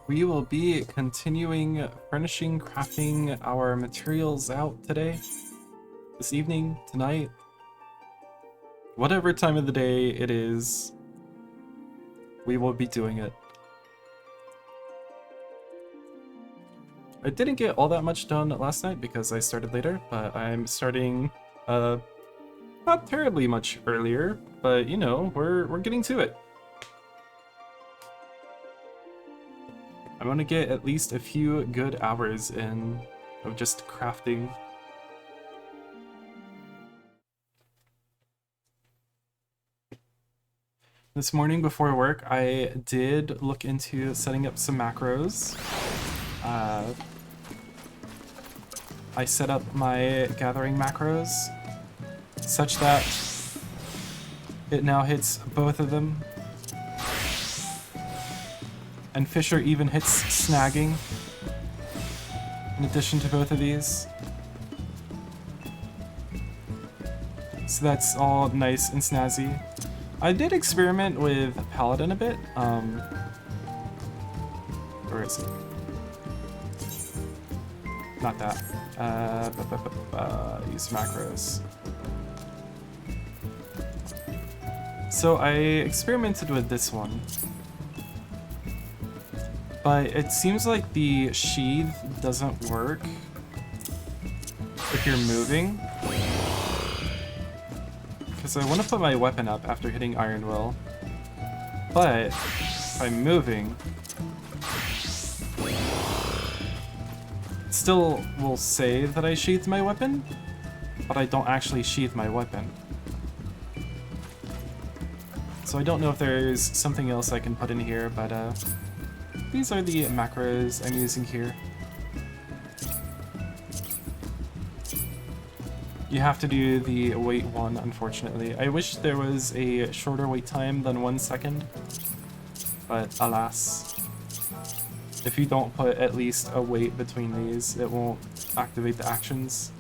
We will be continuing furnishing, crafting our materials out today, this evening, tonight, whatever time of the day it is, we will be doing it. I didn't get all that much done last night because I started later, but I'm starting not terribly much earlier, but you know, we're getting to it. I want to get at least a few good hours in of just crafting. This morning before work, I did look into setting up some macros. I set up my gathering macros such that it now hits both of them. And Fisher even hits snagging in addition to both of these. So that's all nice and snazzy. I did experiment with Paladin a bit. Where is it? Not that. Use macros. So I experimented with this one. But it seems like the sheath doesn't work if you're moving. Because I want to put my weapon up after hitting Iron Will. But if I'm moving, it still will say that I sheathed my weapon, but I don't actually sheath my weapon. So I don't know if there's something else I can put in here, but these are the macros I'm using here. You have to do the wait one, unfortunately. I wish there was a shorter wait time than 1 second, but alas. If you don't put at least a wait between these, it won't activate the actions.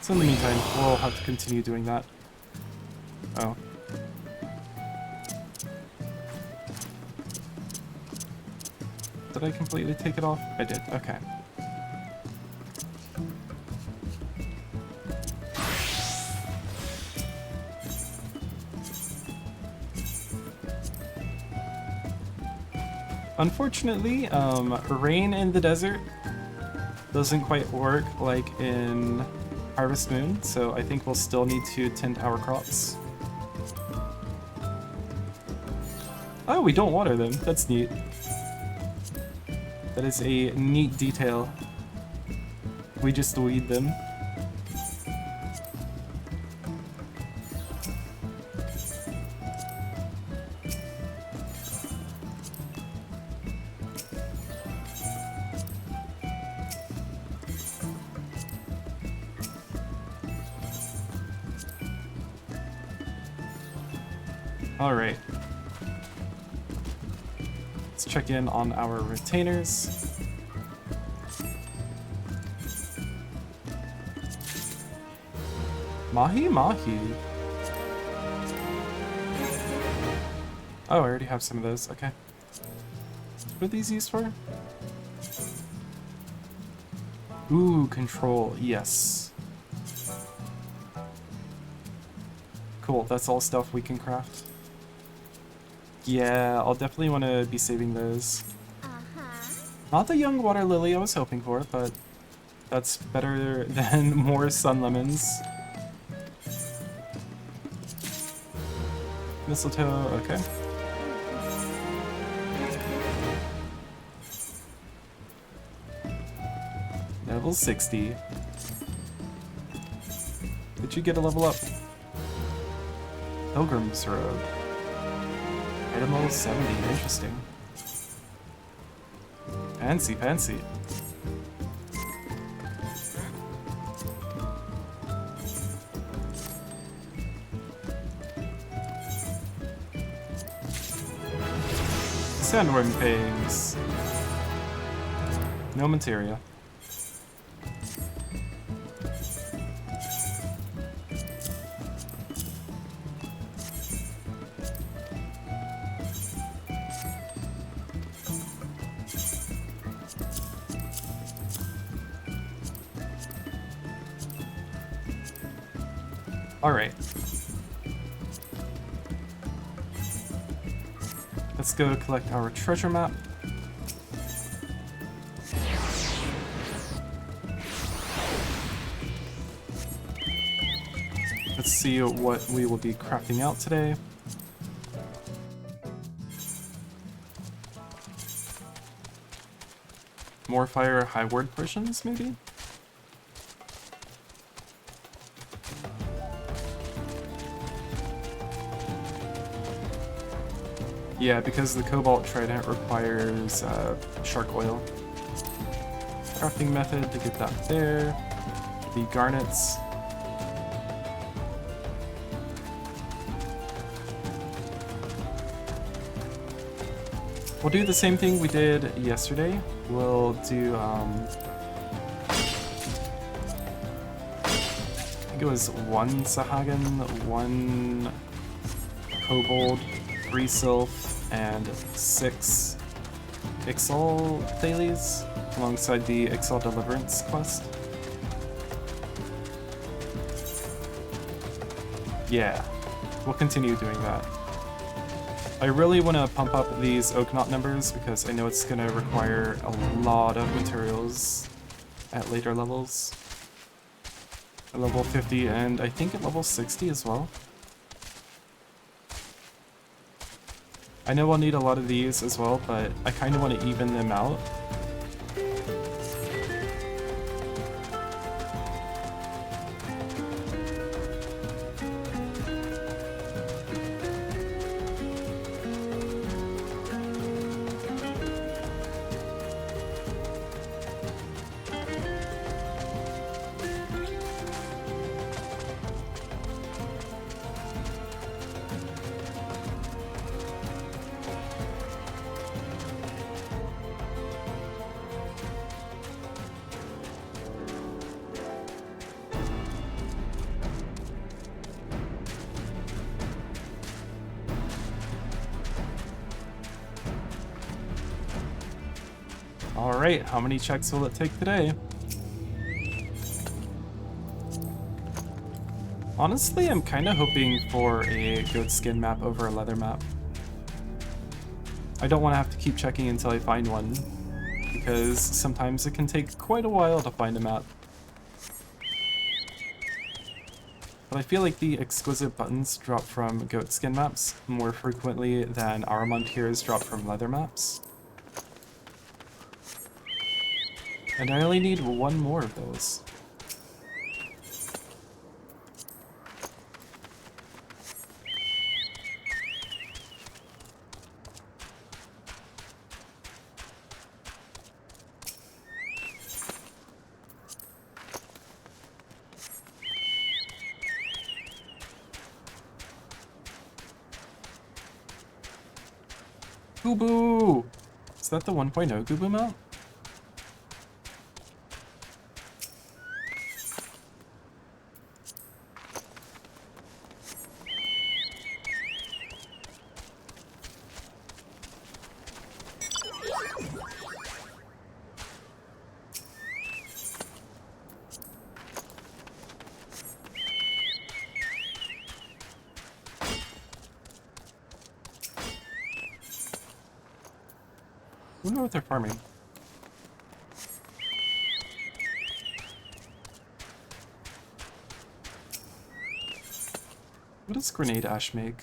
So in the meantime, we'll have to continue doing that. Oh. Did I completely take it off? I did, okay. Unfortunately, rain in the desert doesn't quite work like in Harvest Moon, so I think we'll still need to tend our crops. Oh, we don't water them. That's neat. That is a neat detail. We just weed them. All right. Let's check in on our retainers. Mahi Mahi. Oh, I already have some of those. Okay. What are these used for? Ooh, control. Yes. Cool. That's all stuff we can craft. Yeah, I'll definitely want to be saving those. Not the young water lily I was hoping for, but that's better than more sun lemons. Mistletoe, okay. Level 60. Did you get a level up? Pilgrim's Robe. Item level 70, interesting. Fancy, fancy. Sandworm fangs. No materia. Alright. Let's go collect our treasure map. Let's see what we will be crafting out today. More fire high ward potions, maybe? Yeah, because the Cobalt Trident requires shark oil. Crafting method to get that there. The garnets. We'll do the same thing we did yesterday. We'll do, I think it was 1 Sahagan, 1 Kobold, 3 Sylph, and 6 Ixal Thales, alongside the Ixal Deliverance quest. Yeah, we'll continue doing that. I really want to pump up these oak knot numbers because I know it's going to require a lot of materials at later levels. At level 50 and I think at level 60 as well. I know I'll need a lot of these as well, but I kind of want to even them out. Alright, how many checks will it take today? Honestly, I'm kind of hoping for a goat skin map over a leather map. I don't want to have to keep checking until I find one, because sometimes it can take quite a while to find a map. But I feel like the exquisite buttons drop from goat skin maps more frequently than Aramon tiers drop from leather maps. And I only need one more of those. Gubu! Is that the 1.0 Gubu map? I wonder what they're farming. What does grenade ash make?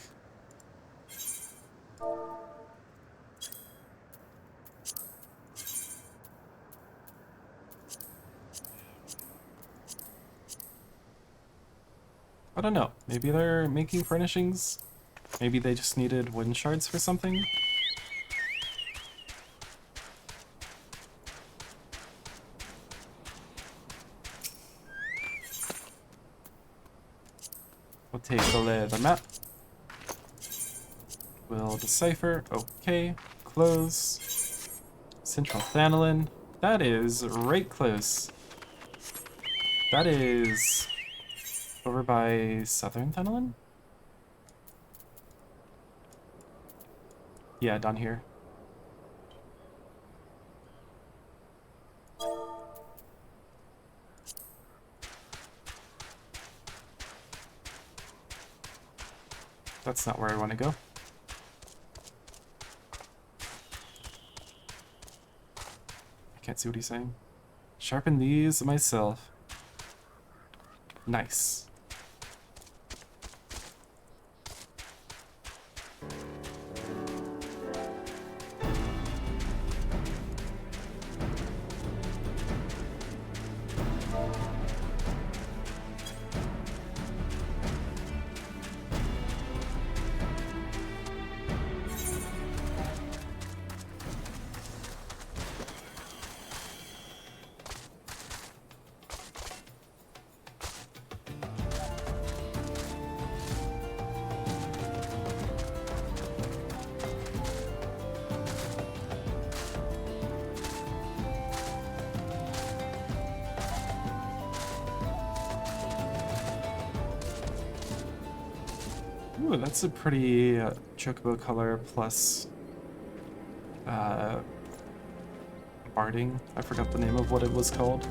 I don't know. Maybe they're making furnishings? Maybe they just needed wooden shards for something? We'll take the leather map. We'll decipher. Okay. Close. Central Thanolin. That is right close. That is over by Southern Thanolin? Yeah, down here. That's not where I want to go. I can't see what he's saying. Sharpen these myself. Nice. Ooh, that's a pretty chocobo color plus barding. I forgot the name of what it was called.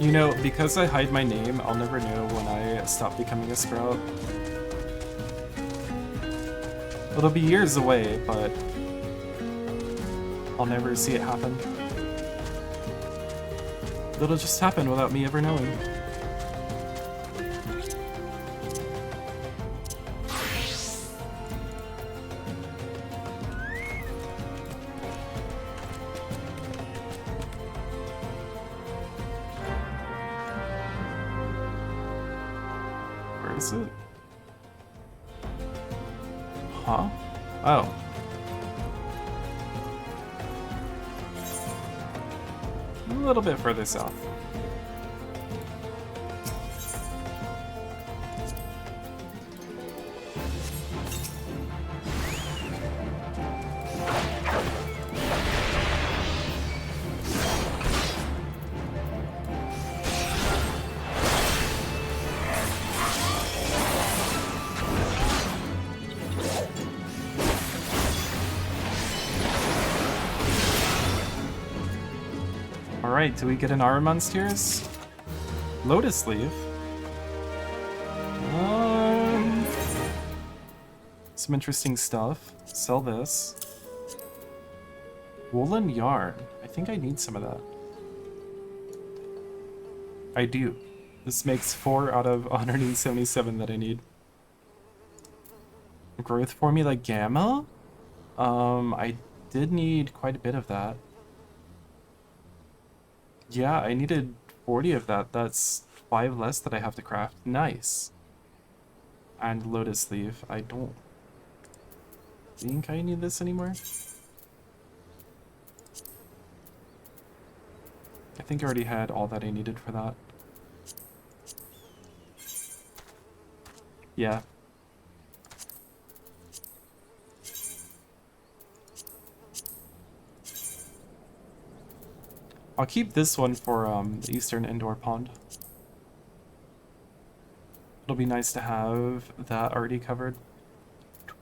You know, because I hide my name, I'll never know when I stop becoming a sprout. It'll be years away, but I'll never see it happen. It'll just happen without me ever knowing. Is it? Huh? Oh. A little bit further south. Alright, do we get an armor monsters? Lotus leaf. Some interesting stuff. Sell this. Woolen yarn. I think I need some of that. I do. This makes 4 out of 177 that I need. Growth formula gamma? I did need quite a bit of that. Yeah, I needed 40 of that. That's 5 less that I have to craft. Nice. And lotus leaf. I don't think I need this anymore. I think I already had all that I needed for that. Yeah. I'll keep this one for the Eastern Indoor Pond. It'll be nice to have that already covered.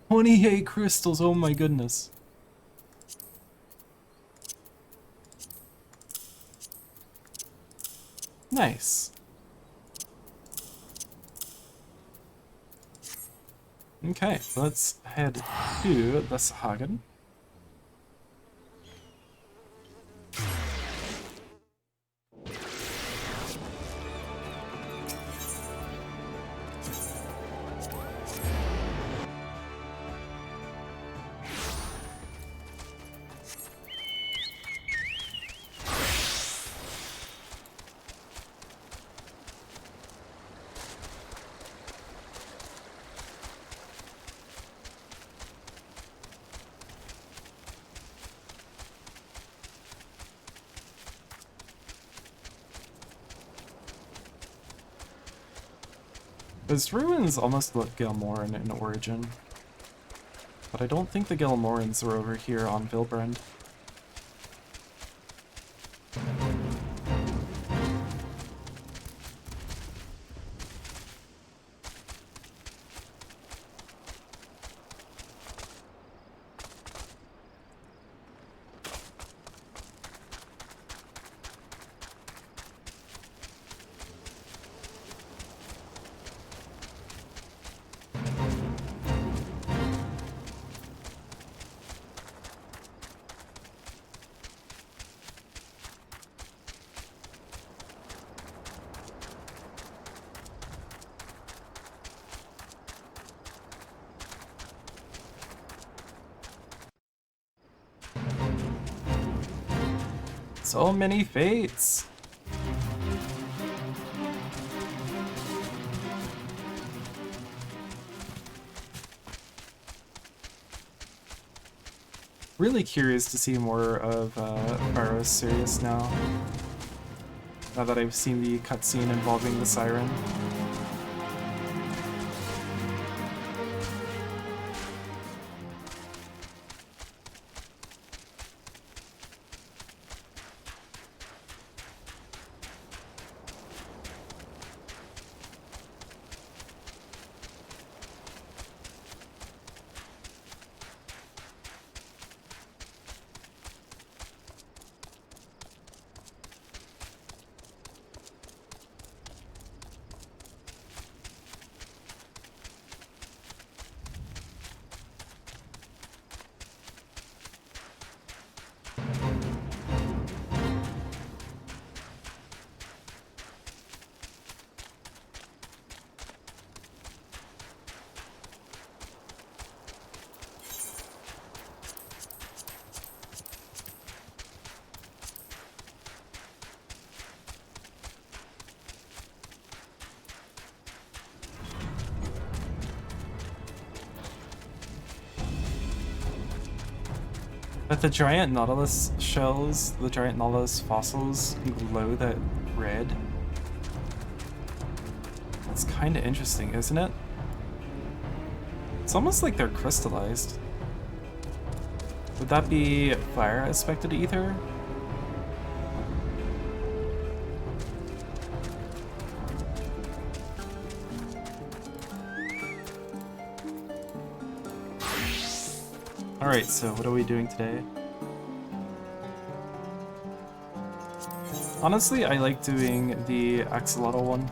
28 crystals, oh my goodness. Nice. Okay, let's head to the Sahagin. Because ruins almost look Gelmoran in Origin. But I don't think the Gelmorans were over here on Vilbrand. So many fates! Really curious to see more of Pharaoh's Sirius now. Now that I've seen the cutscene involving the Siren. But the giant Nautilus shells, the giant Nautilus fossils glow that red. That's kind of interesting, isn't it? It's almost like they're crystallized. Would that be fire aspected ether? Alright, so what are we doing today? Honestly, I like doing the axolotl one.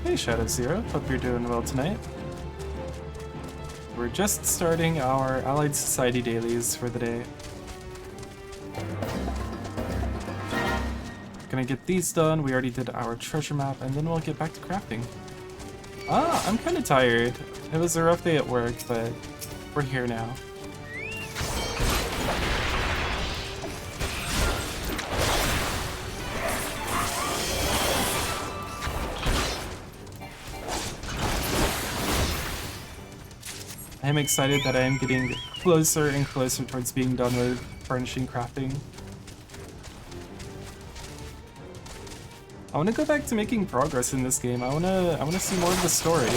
Hey Shadow Zero, hope you're doing well tonight. We're just starting our Allied Society dailies for the day. Gonna get these done, we already did our treasure map, and then we'll get back to crafting. Ah, I'm kinda tired. It was a rough day at work, but we're here now. I'm excited that I am getting closer and closer towards being done with furnishing crafting. I want to go back to making progress in this game. I want to see more of the story.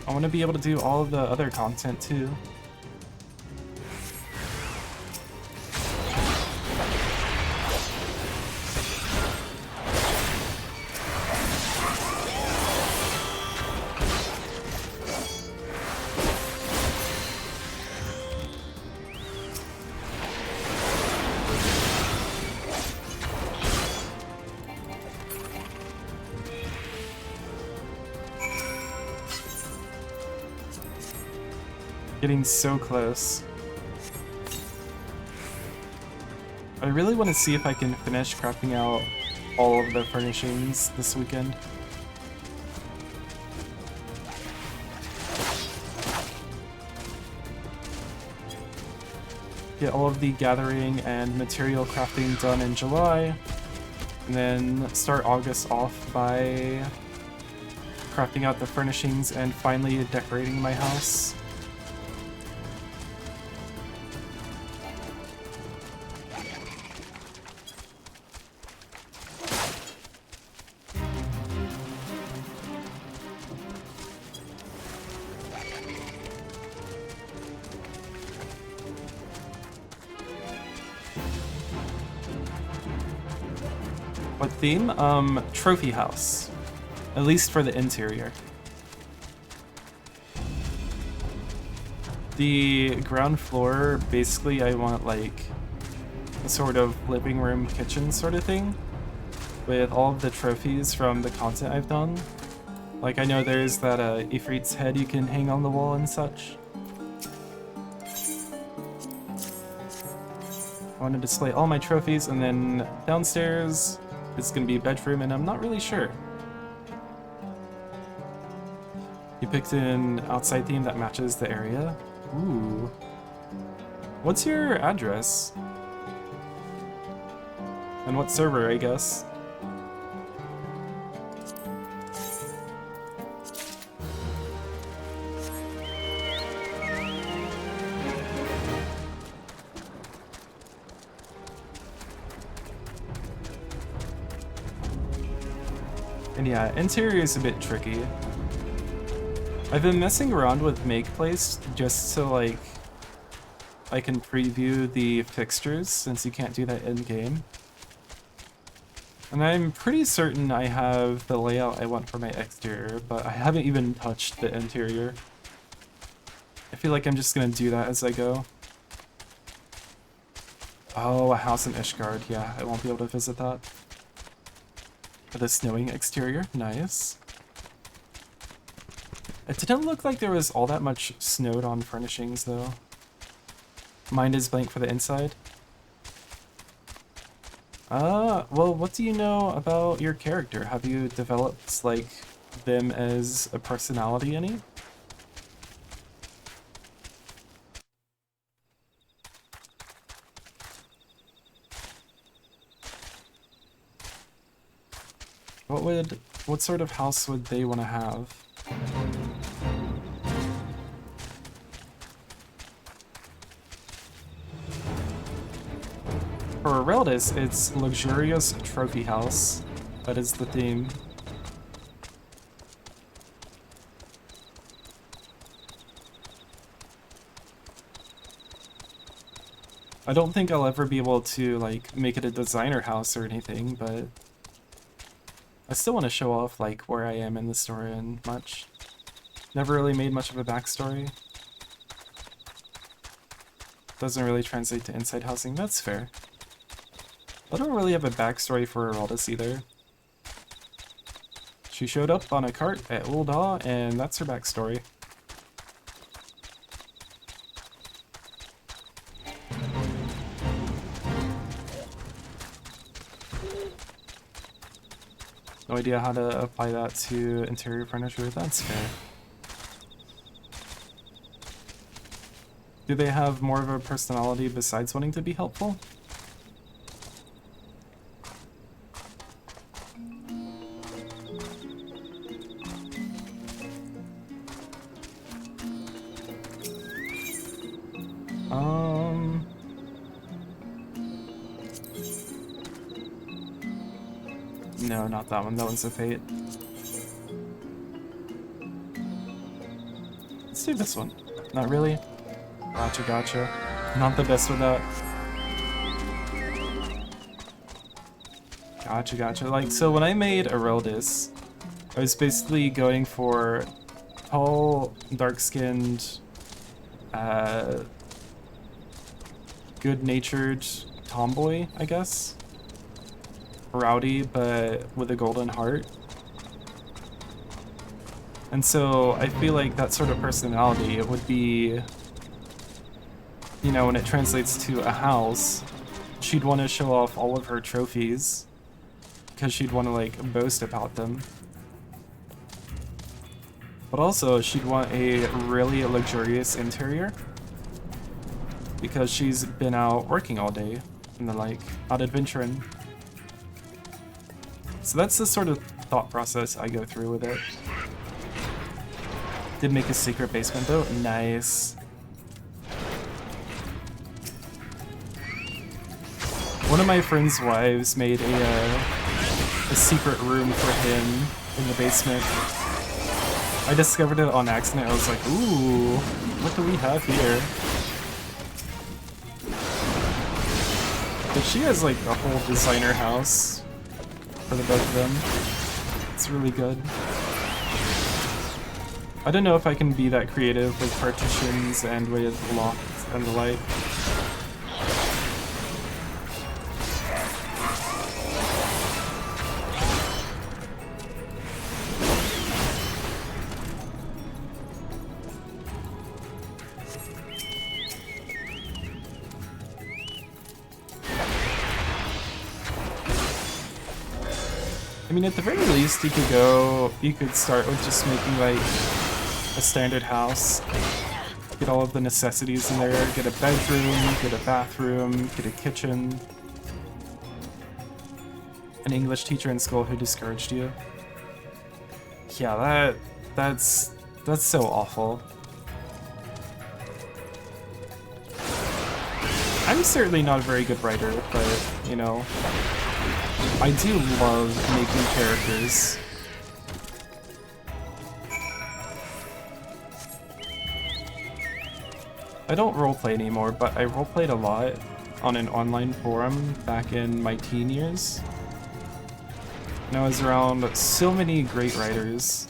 I want to be able to do all of the other content too. Getting so close. I really want to see if I can finish crafting out all of the furnishings this weekend. get all of the gathering and material crafting done in July, and then start August off by crafting out the furnishings and finally decorating my house. What theme? Trophy house. At least for the interior. The ground floor, basically I want like a sort of living room kitchen sort of thing with all of the trophies from the content I've done. Like I know there's that Ifrit's head you can hang on the wall and such. I want to display all my trophies, and then downstairs it's gonna be a bedroom, and I'm not really sure. You picked an outside theme that matches the area. Ooh. What's your address? And what server, I guess? And yeah, interior is a bit tricky. I've been messing around with Make Place just so like I can preview the fixtures since you can't do that in-game. And I'm pretty certain I have the layout I want for my exterior, but I haven't even touched the interior. I feel like I'm just gonna do that as I go. Oh, a house in Ishgard. Yeah, I won't be able to visit that. For the snowing exterior, nice. It didn't look like there was all that much snowed on furnishings though. Mine is blank for the inside. Well, what do you know about your character? Have you developed, like, them as a personality any? What sort of house would they want to have? For Reldis, it's luxurious trophy house. That is the theme. I don't think I'll ever be able to, like, make it a designer house or anything, but I still want to show off, like, where I am in the story and much. Never really made much of a backstory. Doesn't really translate to inside housing, that's fair. I don't really have a backstory for Reldis either. She showed up on a cart at Ul'dah, and that's her backstory. No idea how to apply that to interior furniture, that's fair. Do they have more of a personality besides wanting to be helpful? No, not that one. That one's a fate. Let's do this one. Not really. Gotcha, gotcha. Not the best with that. Gotcha, gotcha. Like, so when I made Reldis, I was basically going for tall, dark-skinned, good-natured tomboy, I guess. Rowdy, but with a golden heart. And so I feel like that sort of personality, it would be, you know, when it translates to a house, she'd want to show off all of her trophies because she'd want to, like, boast about them. But also, she'd want a really luxurious interior. because she's been out working all day and the like, out adventuring. So that's the sort of thought process I go through with it. Did make a secret basement though, nice. One of my friend's wives made a secret room for him in the basement. I discovered it on accident. I was like, ooh, what do we have here? But she has like a whole designer house for the both of them. It's really good. I don't know if I can be that creative with partitions and with lofts and the like. I mean, at the very least, you could start with just making like a standard house. Get all of the necessities in there, get a bedroom, get a bathroom, get a kitchen. An English teacher in school who discouraged you. Yeah, that's so awful. I'm certainly not a very good writer, but, you know, I do love making characters. I don't roleplay anymore, but I roleplayed a lot on an online forum back in my teen years. And I was around so many great writers.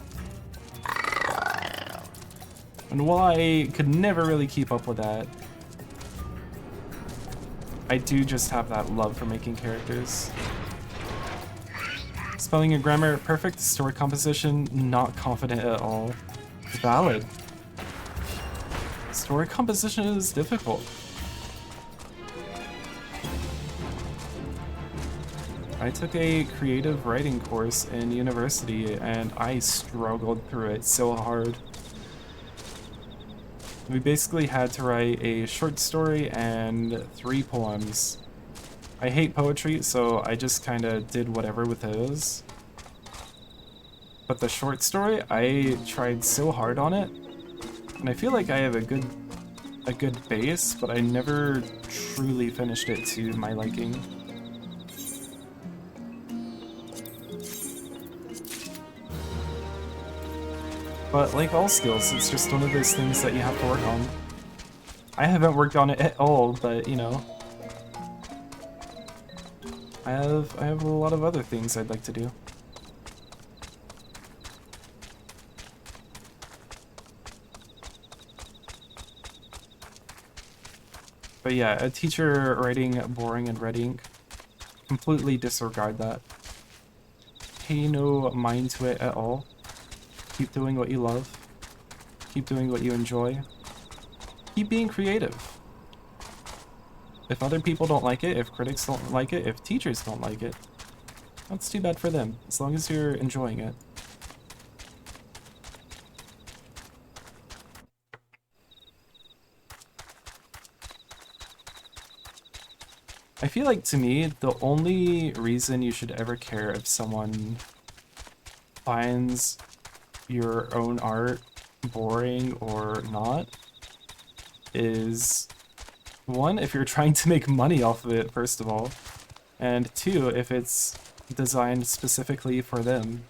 And while I could never really keep up with that, I do just have that love for making characters. Spelling and grammar, perfect. Story composition, not confident at all. Valid. Story composition is difficult. I took a creative writing course in university and I struggled through it so hard. We basically had to write a short story and 3 poems. I hate poetry, so I just kind of did whatever with those. But the short story, I tried so hard on it, and I feel like I have a good base, but I never truly finished it to my liking. But like all skills, it's just one of those things that you have to work on. I haven't worked on it at all, but you know, I have a lot of other things I'd like to do. But yeah, a teacher writing boring and red ink, completely disregard that. Pay no mind to it at all. Keep doing what you love. Keep doing what you enjoy. Keep being creative. If other people don't like it, if critics don't like it, if teachers don't like it, that's too bad for them, as long as you're enjoying it. I feel like, to me, the only reason you should ever care if someone finds your own art boring or not is, 1, if you're trying to make money off of it, first of all, and 2, if it's designed specifically for them.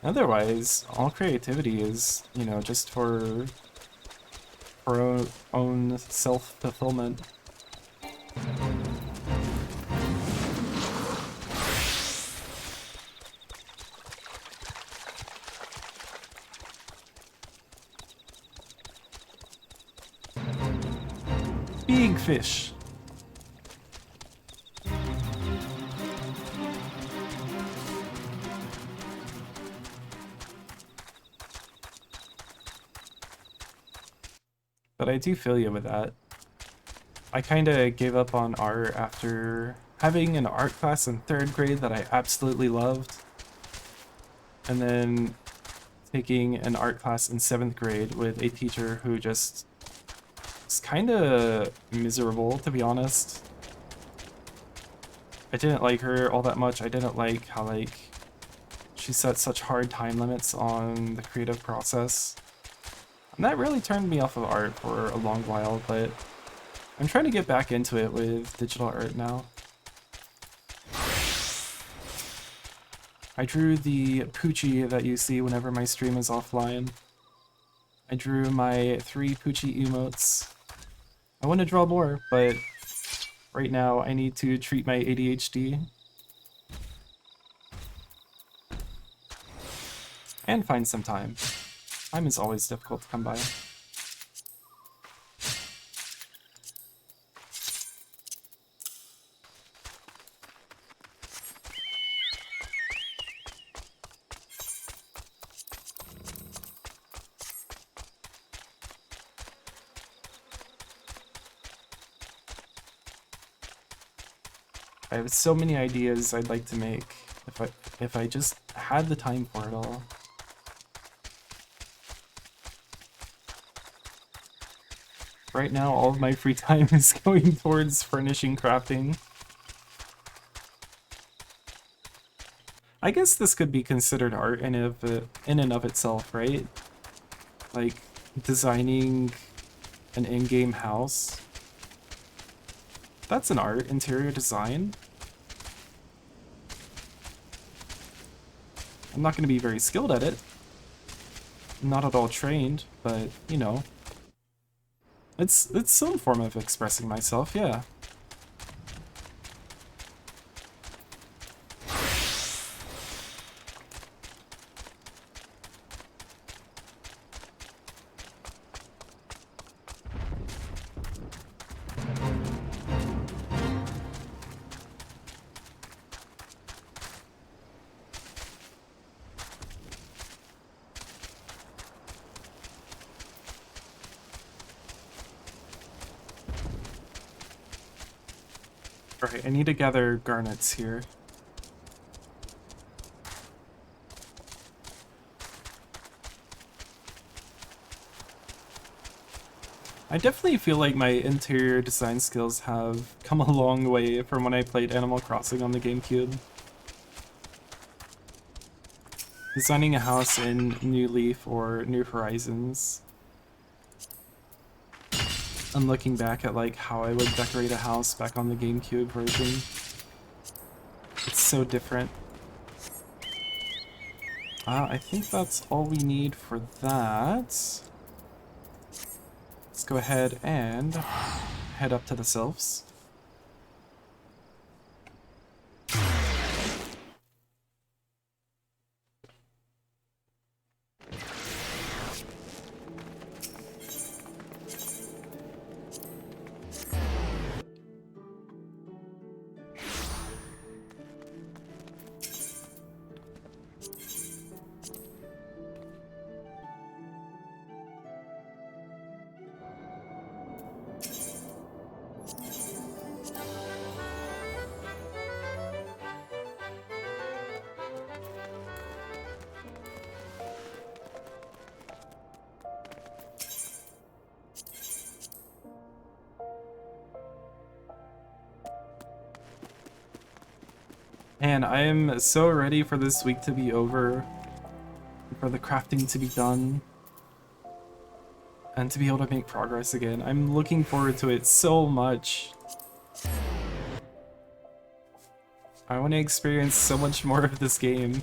Otherwise, all creativity is, you know, just for own self-fulfillment. Big fish. But I do feel you with that. I kinda gave up on art after having an art class in 3rd grade that I absolutely loved. And then taking an art class in 7th grade with a teacher who just was kind of miserable, to be honest. I didn't like her all that much. I didn't like how, like, she set such hard time limits on the creative process. And that really turned me off of art for a long while, but I'm trying to get back into it with digital art now. I drew the Poochie that you see whenever my stream is offline. I drew my 3 Poochie emotes. I want to draw more, but right now I need to treat my ADHD. And find some time. Time is always difficult to come by. I have so many ideas I'd like to make if I just had the time for it all. Right now, all of my free time is going towards furnishing crafting. I guess this could be considered art in and of itself, right? Like, designing an in-game house. That's an art, interior design. I'm not going to be very skilled at it. I'm not at all trained, but, you know. It's some form of expressing myself, yeah. Alright, I need to gather garnets here. I definitely feel like my interior design skills have come a long way from when I played Animal Crossing on the GameCube. Designing a house in New Leaf or New Horizons. And looking back at like how I would decorate a house back on the GameCube version. It's so different. I think that's all we need for that. Let's go ahead and head up to the sylphs. Man, I am so ready for this week to be over, for the crafting to be done, and to be able to make progress again. I'm looking forward to it so much. I want to experience so much more of this game.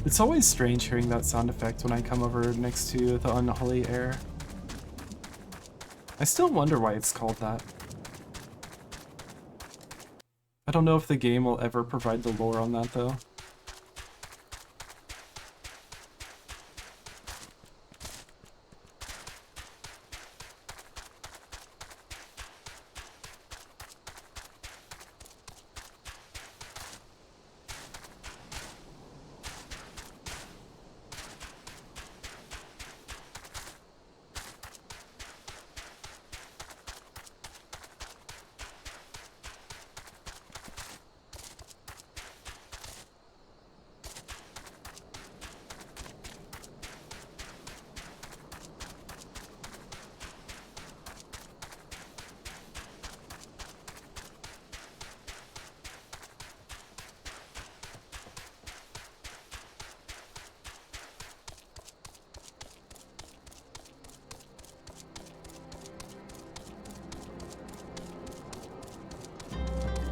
It's always strange hearing that sound effect when I come over next to the unholy air. I still wonder why it's called that. I don't know if the game will ever provide the lore on that though.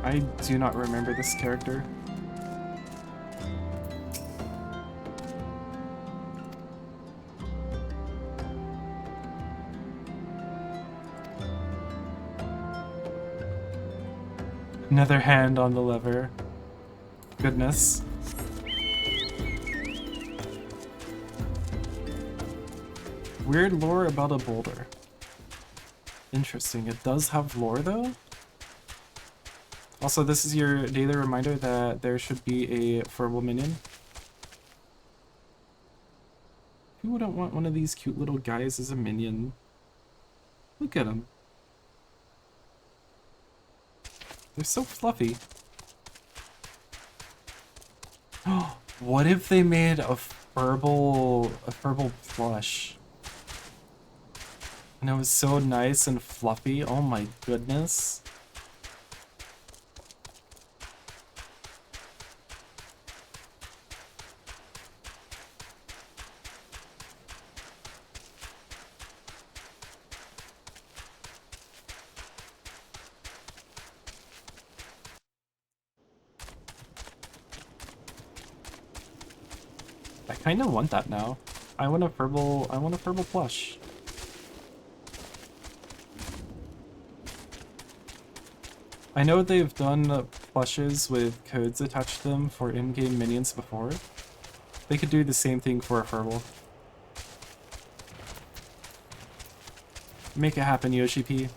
I do not remember this character. Another hand on the lever. Goodness. Weird lore about a boulder. Interesting. It does have lore though? Also, this is your daily reminder that there should be a furball minion. Who wouldn't want one of these cute little guys as a minion? Look at them. They're so fluffy. What if they made a furball plush? And it was so nice and fluffy. Oh my goodness. I kind of want that now. I want a furball plush. I know they've done plushes with codes attached to them for in-game minions before. They could do the same thing for a furball. Make it happen, Yoshi P.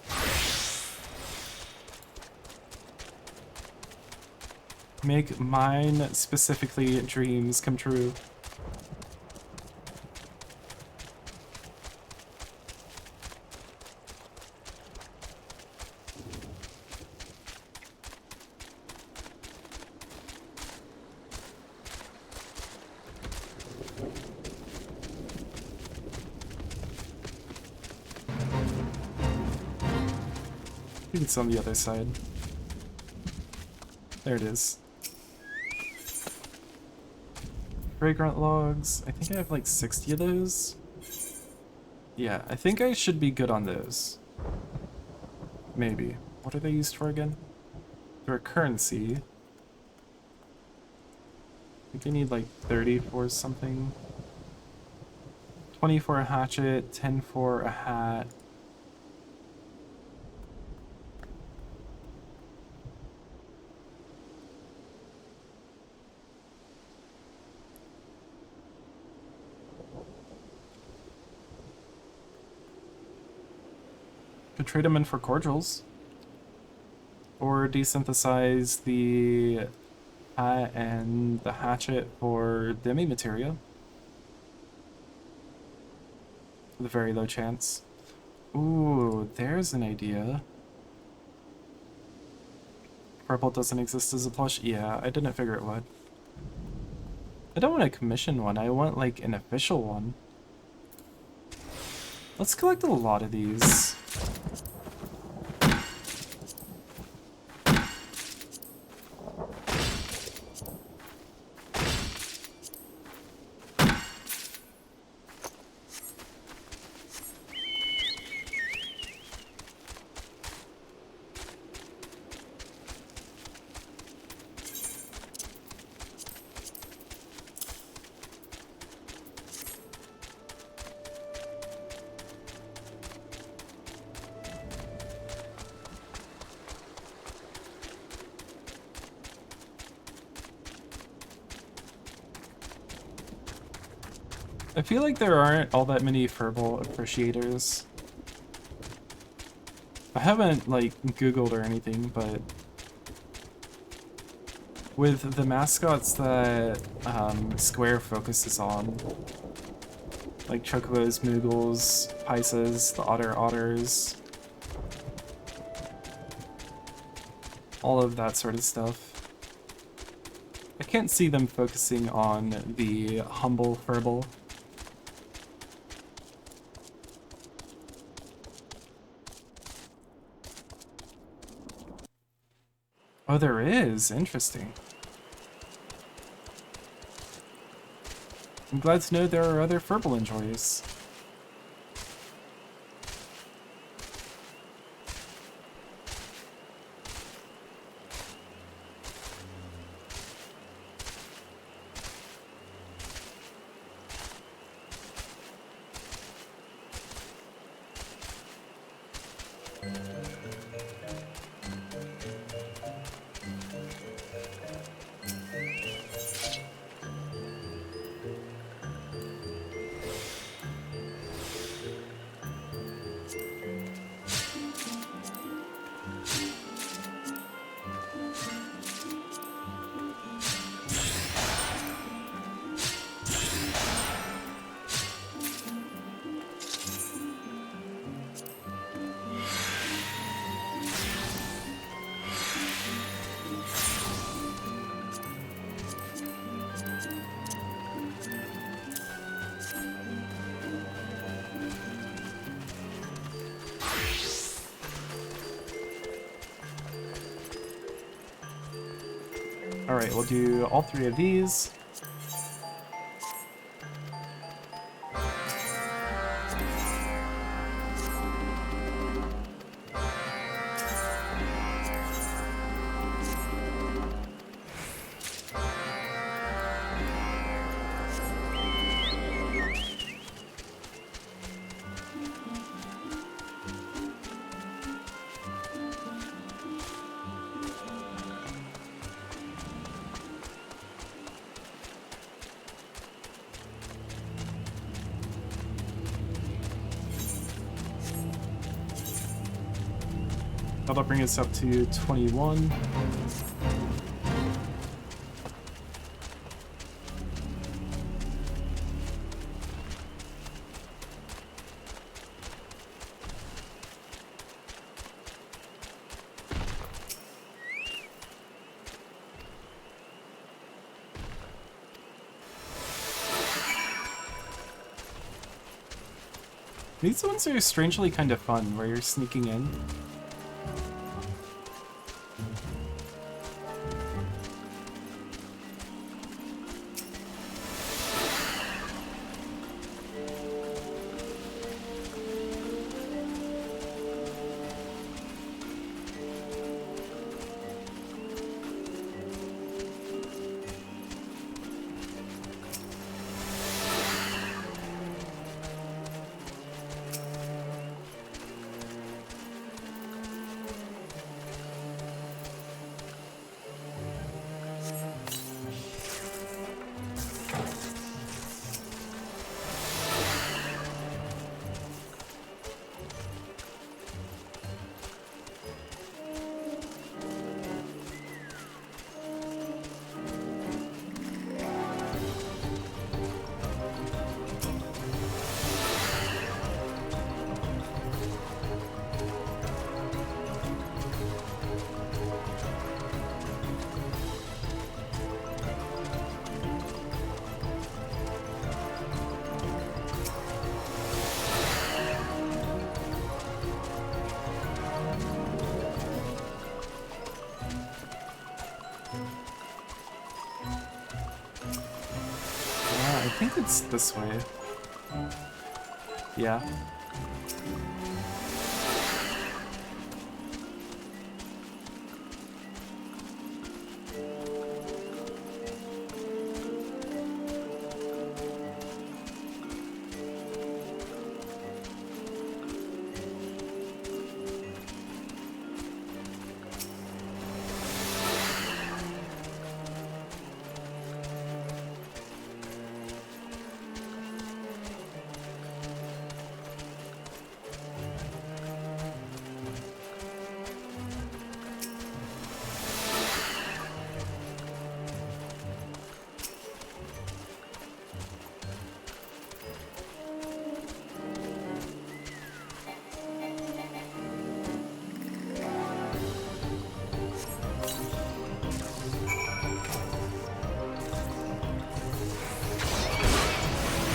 Make mine specifically dreams come true. I think it's on the other side. There it is. Fragrant logs. I think I have like 60 of those. Yeah, I think I should be good on those. Maybe. What are they used for again? They're a currency. I think I need like 30 for something. 20 for a hatchet, 10 for a hat. Could trade them in for cordials. Or desynthesize the hat and the hatchet for demi materia. With a very low chance. Ooh, there's an idea. Purple doesn't exist as a plush? Yeah, I didn't figure it would. I don't want a commission one, I want like an official one. Let's collect a lot of these. I feel like there aren't all that many Furble appreciators. I haven't, like, Googled or anything, but with the mascots that Square focuses on, like Chocobos, Moogles, Pisces, the Otters, all of that sort of stuff, I can't see them focusing on the humble Furble. Oh, there is? Interesting. I'm glad to know there are other Furble enjoyers. Alright, we'll do all three of these. That'll bring us up to 21. These ones are strangely kind of fun, where you're sneaking in. I think it's this way. Yeah.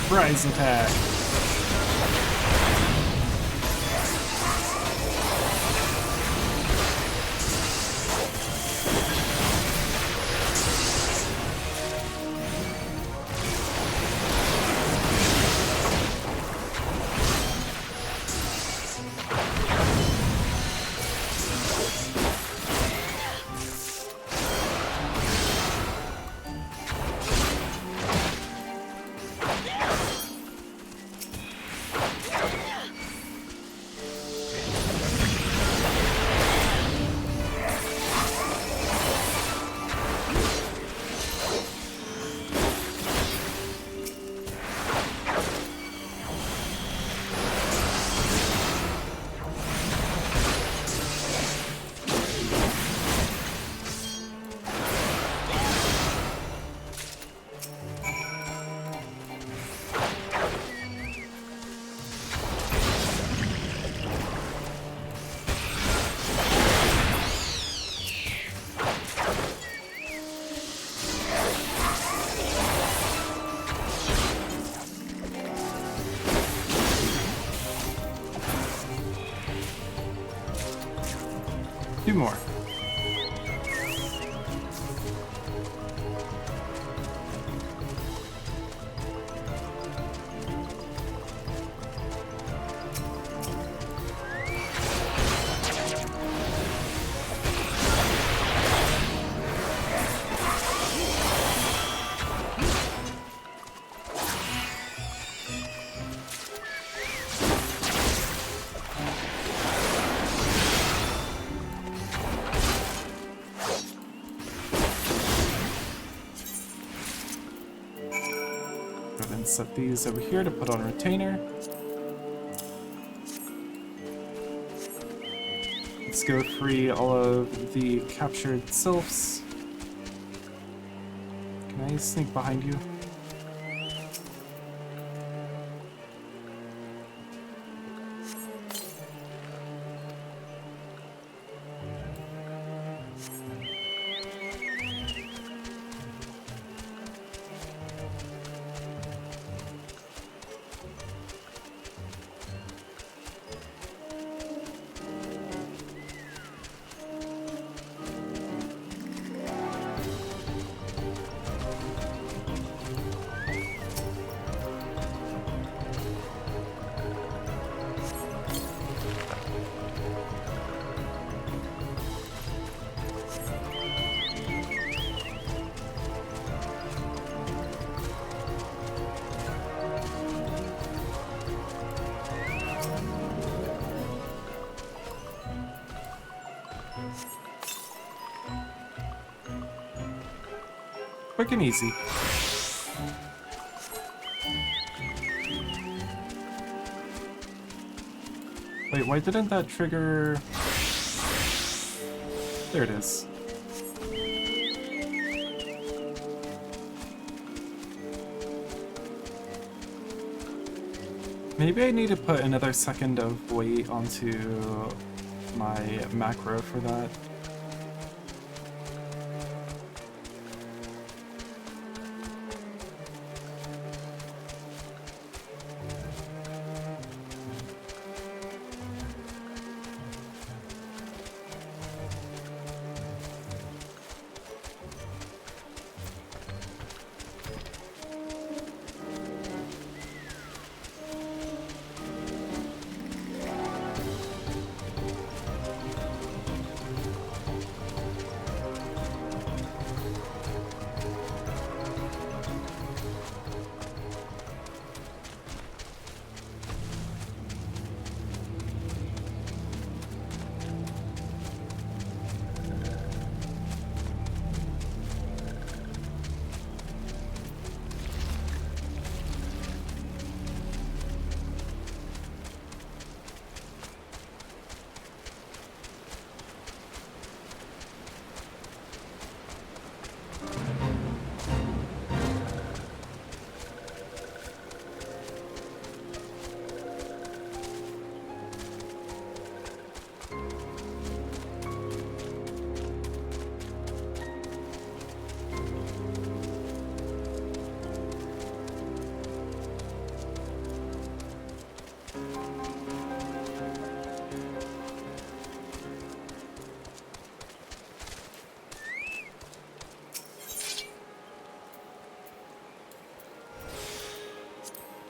Surprise attack! Two more. Set these over here to put on retainer. Let's go free all of the captured sylphs. Can I sneak behind you? Quick and easy. Wait, why didn't that trigger? There it is. Maybe I need to put another second of weight onto my macro for that.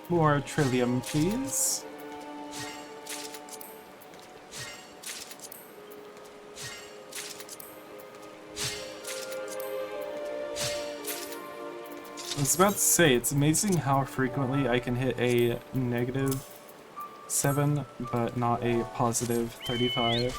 More Trillium, please. I was about to say, it's amazing how frequently I can hit a -7, but not a +35.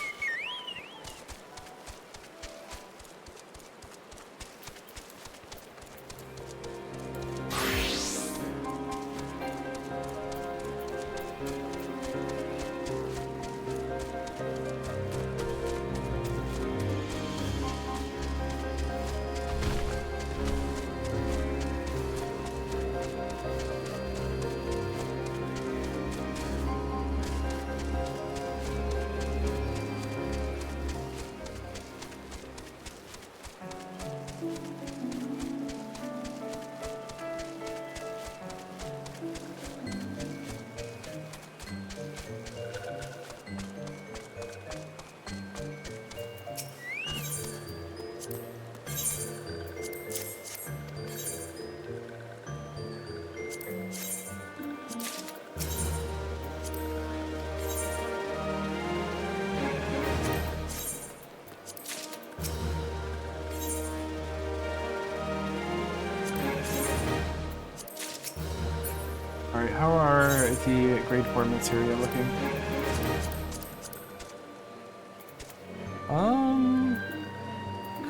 Alright, how are the grade 4 materia looking?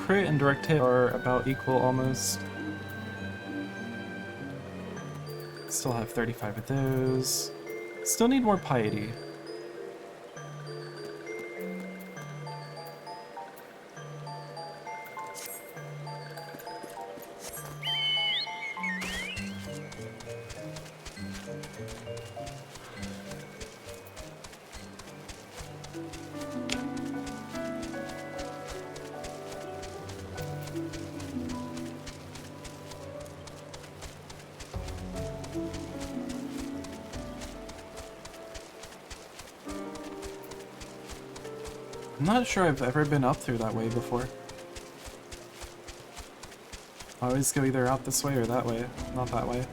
Crit and direct hit are about equal almost. Still have 35 of those. Still need more piety. I'm not sure I've ever been up through that way before. I always go either out this way or that way, not that way.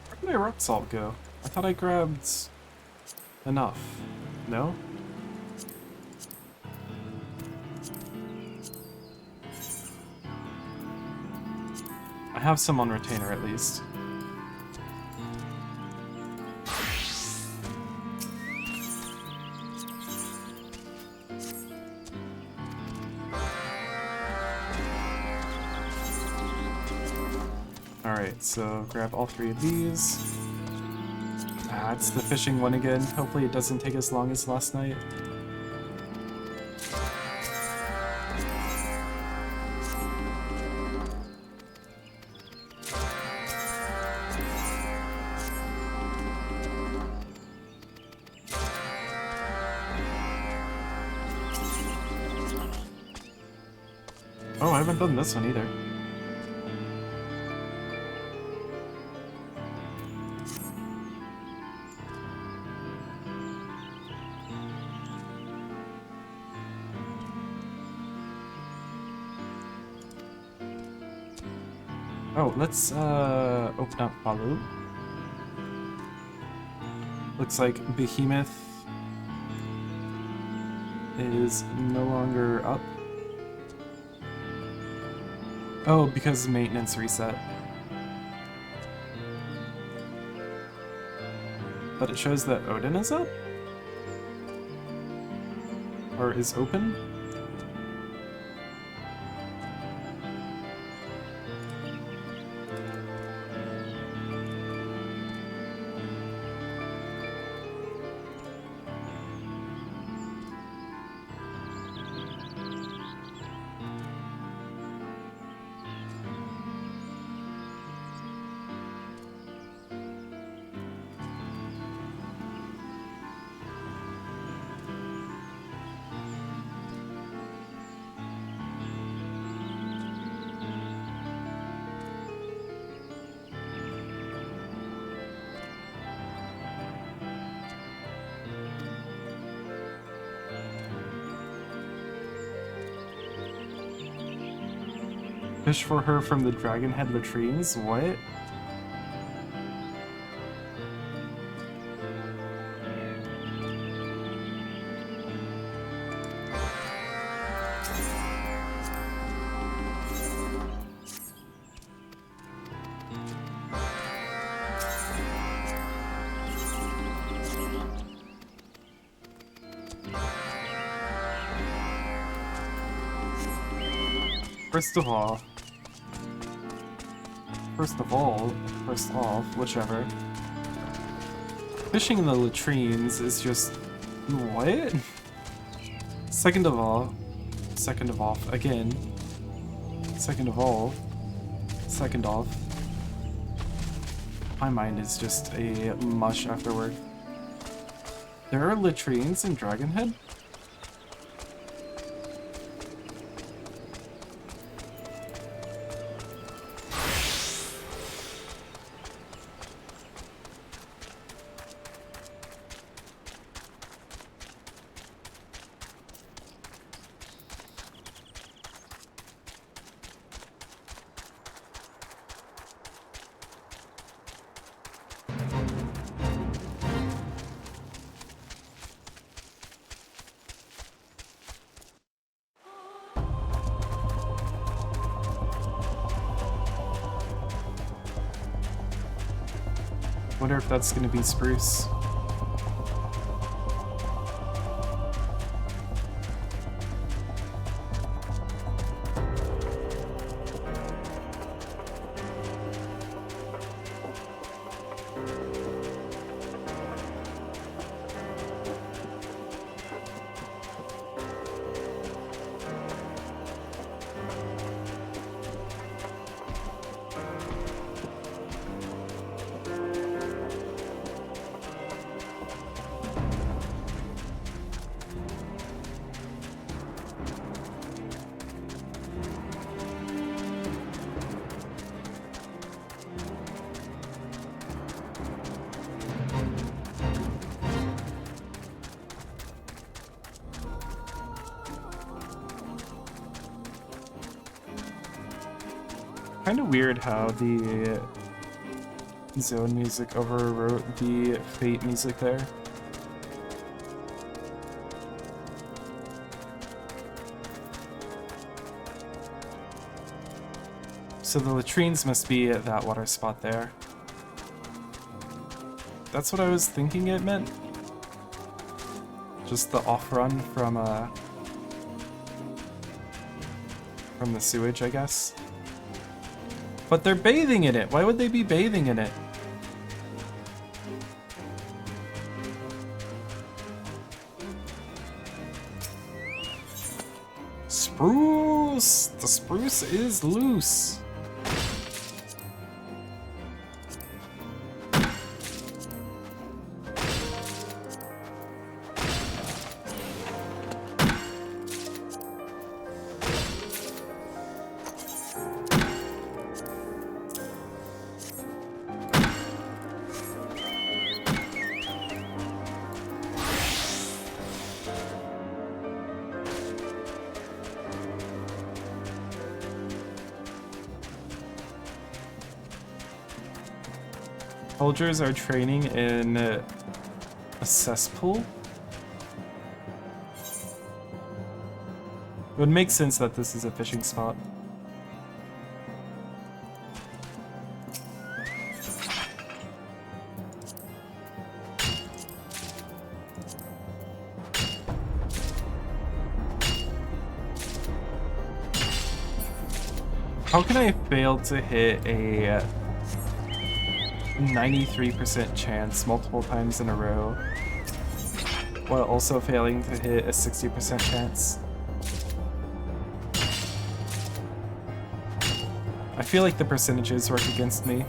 Where did my rock salt go? I thought I grabbed enough. No? I have some on retainer at least. Alright, so grab all 3 of these. Ah, it's the fishing one again. Hopefully it doesn't take as long as last night. Oh, I haven't done this one either. Oh, let's open up Balu. Looks like Behemoth is no longer up. Oh, because maintenance reset. But it shows that Odin is up? Or is open? Fish for her from the Dragonhead latrines? What? First off, whichever. Fishing in the latrines is just... what? Second of all, again. Second off. My mind is just a mush afterward. There are latrines in Dragonhead? Wonder if that's gonna be Spruce. Kind of weird how the zone music overwrote the Fate music there. So the latrines must be at that water spot there. That's what I was thinking it meant. Just the off-run from the sewage, I guess. But they're bathing in it. Why would they be bathing in it? Spruce! The spruce is loose. soldiers are training in a cesspool? It would make sense that this is a fishing spot. How can I fail to hit a 93% chance multiple times in a row while also failing to hit a 60% chance? I feel like the percentages work against me.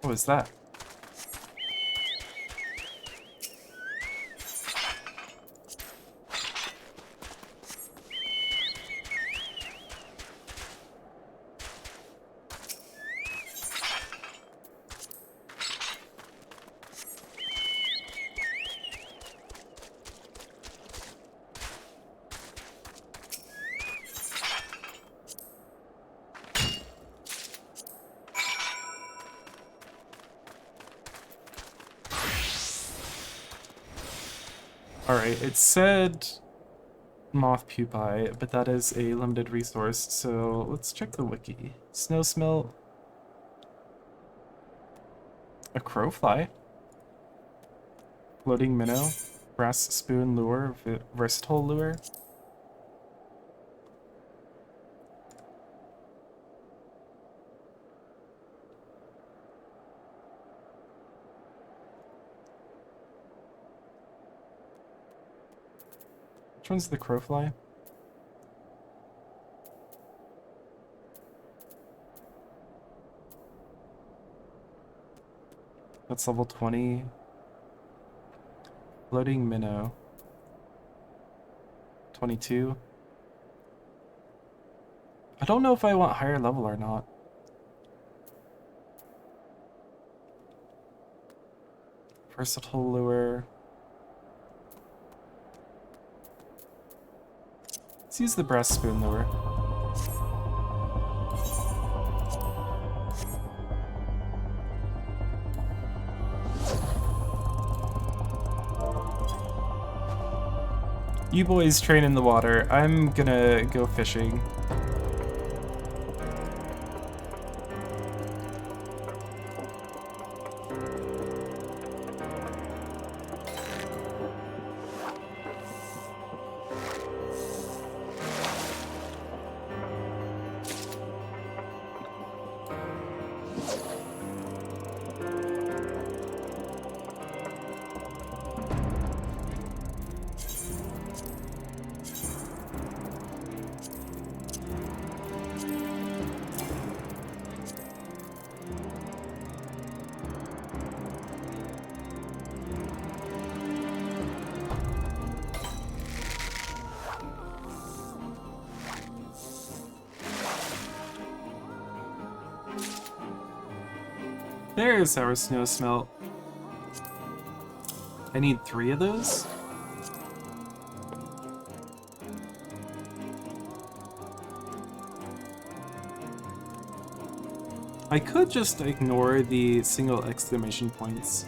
What was that? Alright, it said moth pupae, but that is a limited resource, so let's check the wiki. Snow smelt. A crowfly. Floating minnow. Brass spoon lure. Versatile lure. Which one's the crowfly? That's level 20. Floating minnow. 22. I don't know if I want higher level or not. Versatile lure. Let's use the brass spoon lure. You boys train in the water. I'm gonna go fishing. There's our snow smelt. I need 3 of those? I could just ignore the single exclamation points,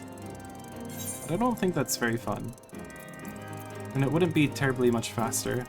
but I don't think that's very fun. And it wouldn't be terribly much faster.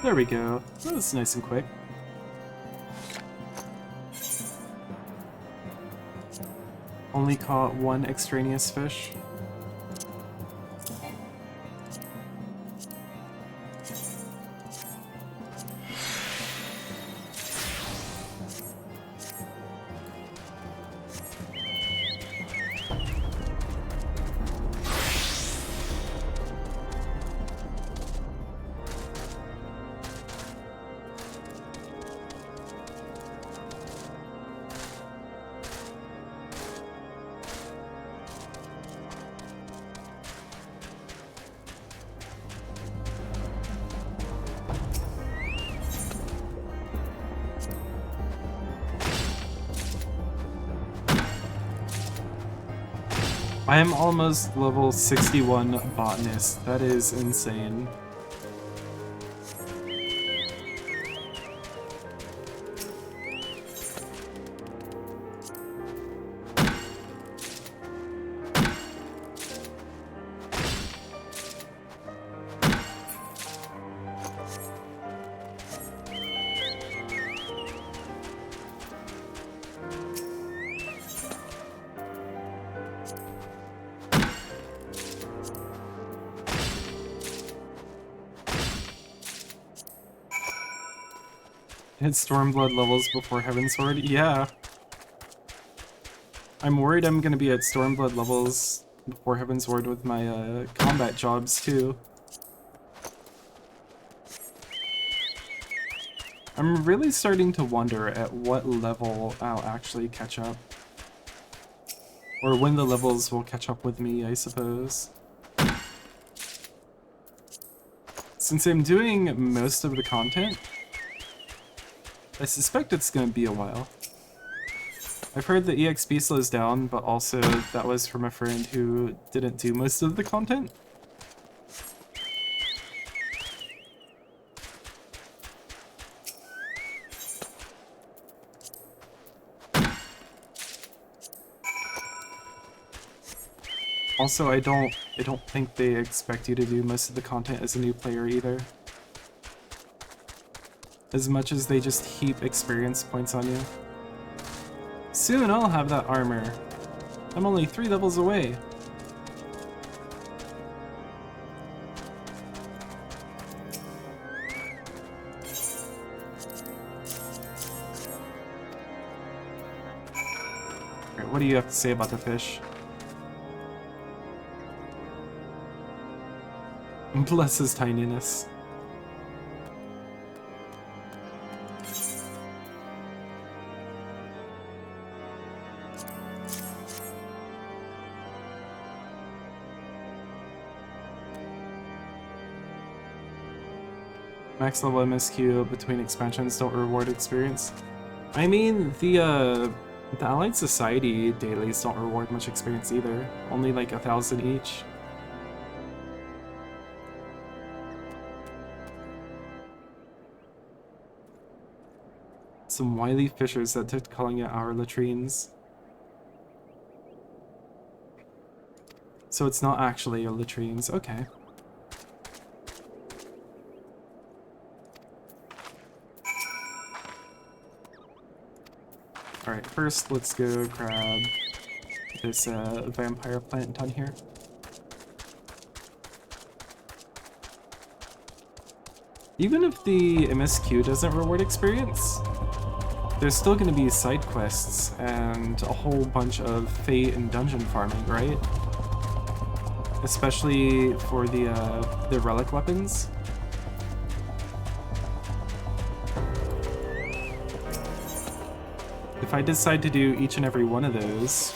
There we go. That was nice and quick. Only caught one extraneous fish. I am almost level 61 botanist. That is insane. Hit Stormblood levels before Heavensward? Yeah. I'm worried I'm gonna be at Stormblood levels before Heavensward with my combat jobs too. I'm really starting to wonder at what level I'll actually catch up. Or when the levels will catch up with me, I suppose. Since I'm doing most of the content, I suspect it's going to be a while. I've heard the EXP slows down, but also that was from a friend who didn't do most of the content. Also, I don't think they expect you to do most of the content as a new player either. As much as they just heap experience points on you. Soon I'll have that armor. I'm only 3 levels away. Alright, what do you have to say about the fish? Bless his tininess. Max level MSQ between expansions don't reward experience. I mean, the Allied Society dailies don't reward much experience either. Only like 1,000 each. Some wily fishers that took calling at our latrines. So it's not actually your latrines, okay. Alright, first let's go grab this vampire plant down here. Even if the MSQ doesn't reward experience, there's still going to be side quests and a whole bunch of fate and dungeon farming, right? Especially for the relic weapons. If I decide to do each and every one of those,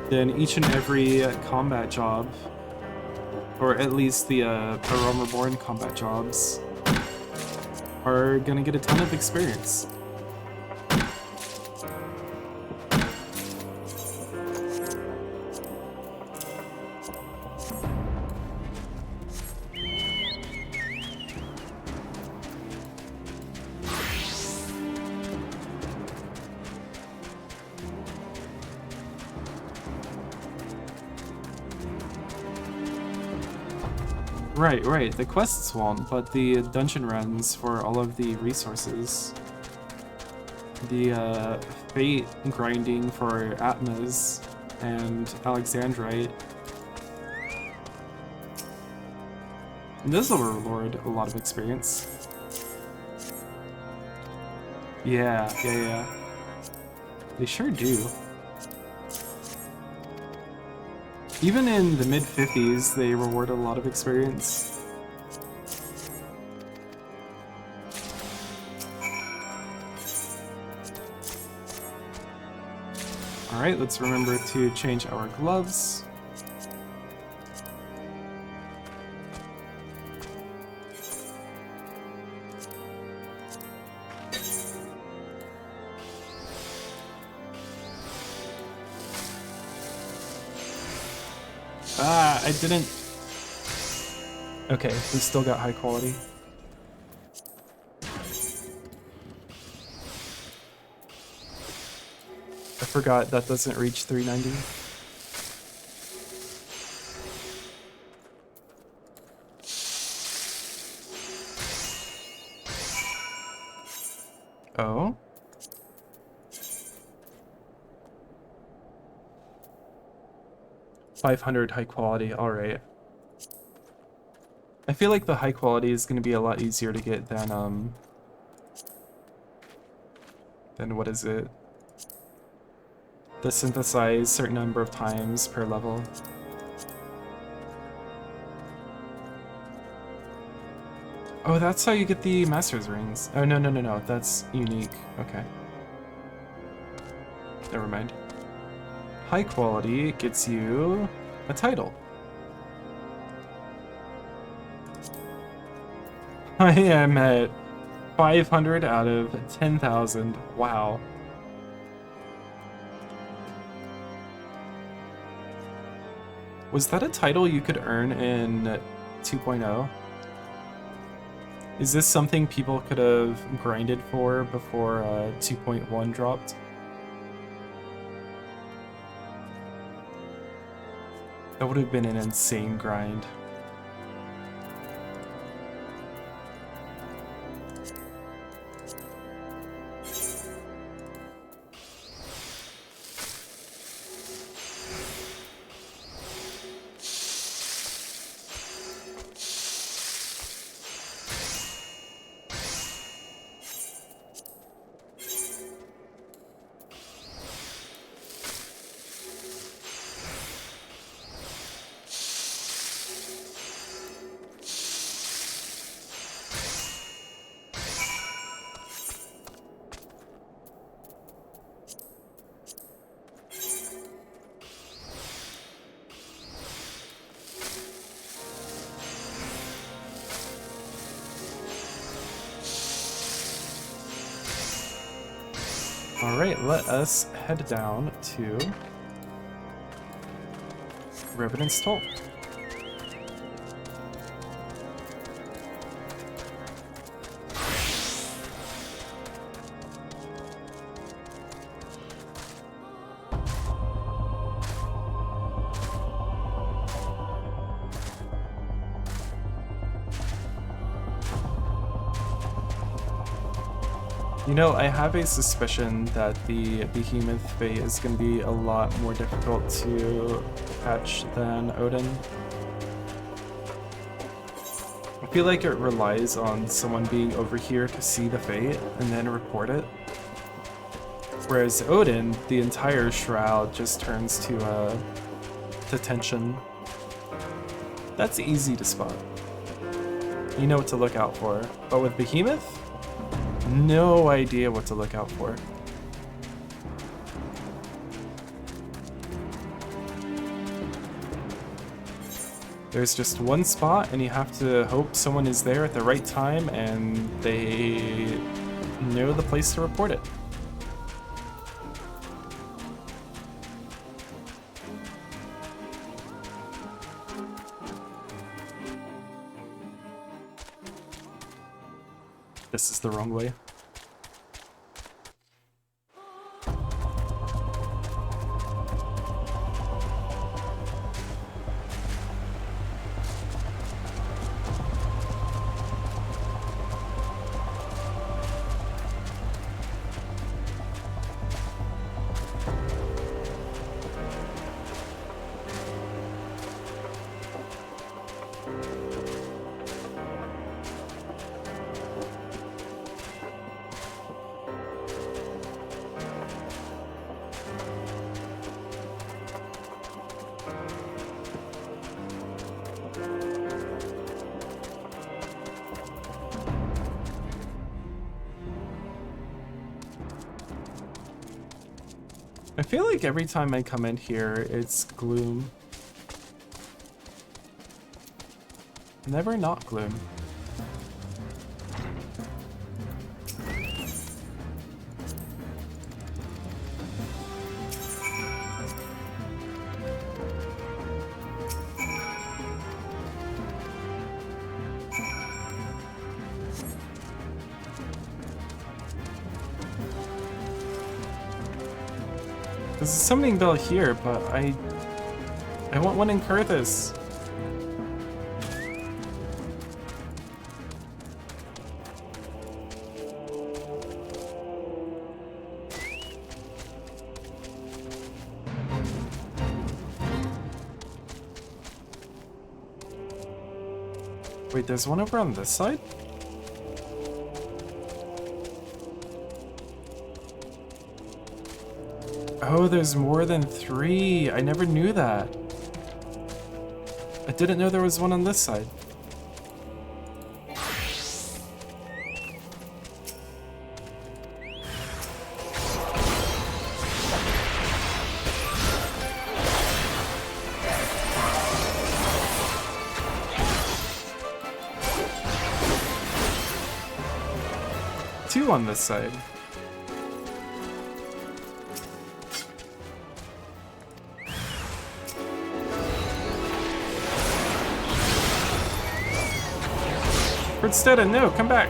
then each and every combat job, or at least the Reborn combat jobs, are gonna get a ton of experience. Right. The quests won't, but the dungeon runs for all of the resources. The fate grinding for Atmas and Alexandrite. Those will reward a lot of experience. Yeah. They sure do. Even in the mid-50s, they reward a lot of experience. Alright, let's remember to change our gloves. Ah, I didn't... Okay, we still got high quality. I forgot that doesn't reach 390. Oh? $500 high quality, alright. I feel like the high quality is going to be a lot easier to get than what is it? The synthesize certain number of times per level. Oh, that's how you get the Master's Rings. Oh, no, that's unique. Okay. Never mind. High quality gets you a title. I am at 500 out of 10,000. Wow. Was that a title you could earn in 2.0? Is this something people could have grinded for before 2.1 dropped? That would have been an insane grind. Alright, let us head down to Revenant's Toll. You know, I have a suspicion that the Behemoth Fate is going to be a lot more difficult to catch than Odin. I feel like it relies on someone being over here to see the Fate and then report it. Whereas Odin, the entire shroud just turns to tension. That's easy to spot. You know what to look out for. But with Behemoth, no idea what to look out for. There's just one spot and you have to hope someone is there at the right time and they know the place to report it. This is the wrong way. I feel like every time I come in here, it's gloom. Never not gloom. There's a summoning bell here, but I want one in Kurthus. Wait, there's one over on this side? Oh, there's more than 3. I never knew that. I didn't know there was one on this side. Two on this side. Instead, no, come back.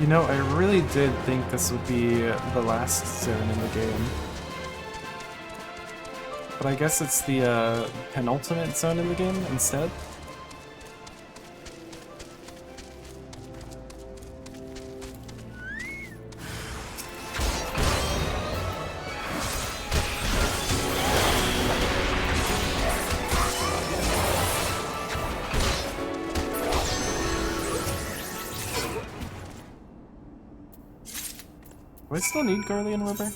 You know, I really did think this would be the last zone in the game. But I guess it's the penultimate zone in the game instead. Do I still need Garlean Rubber?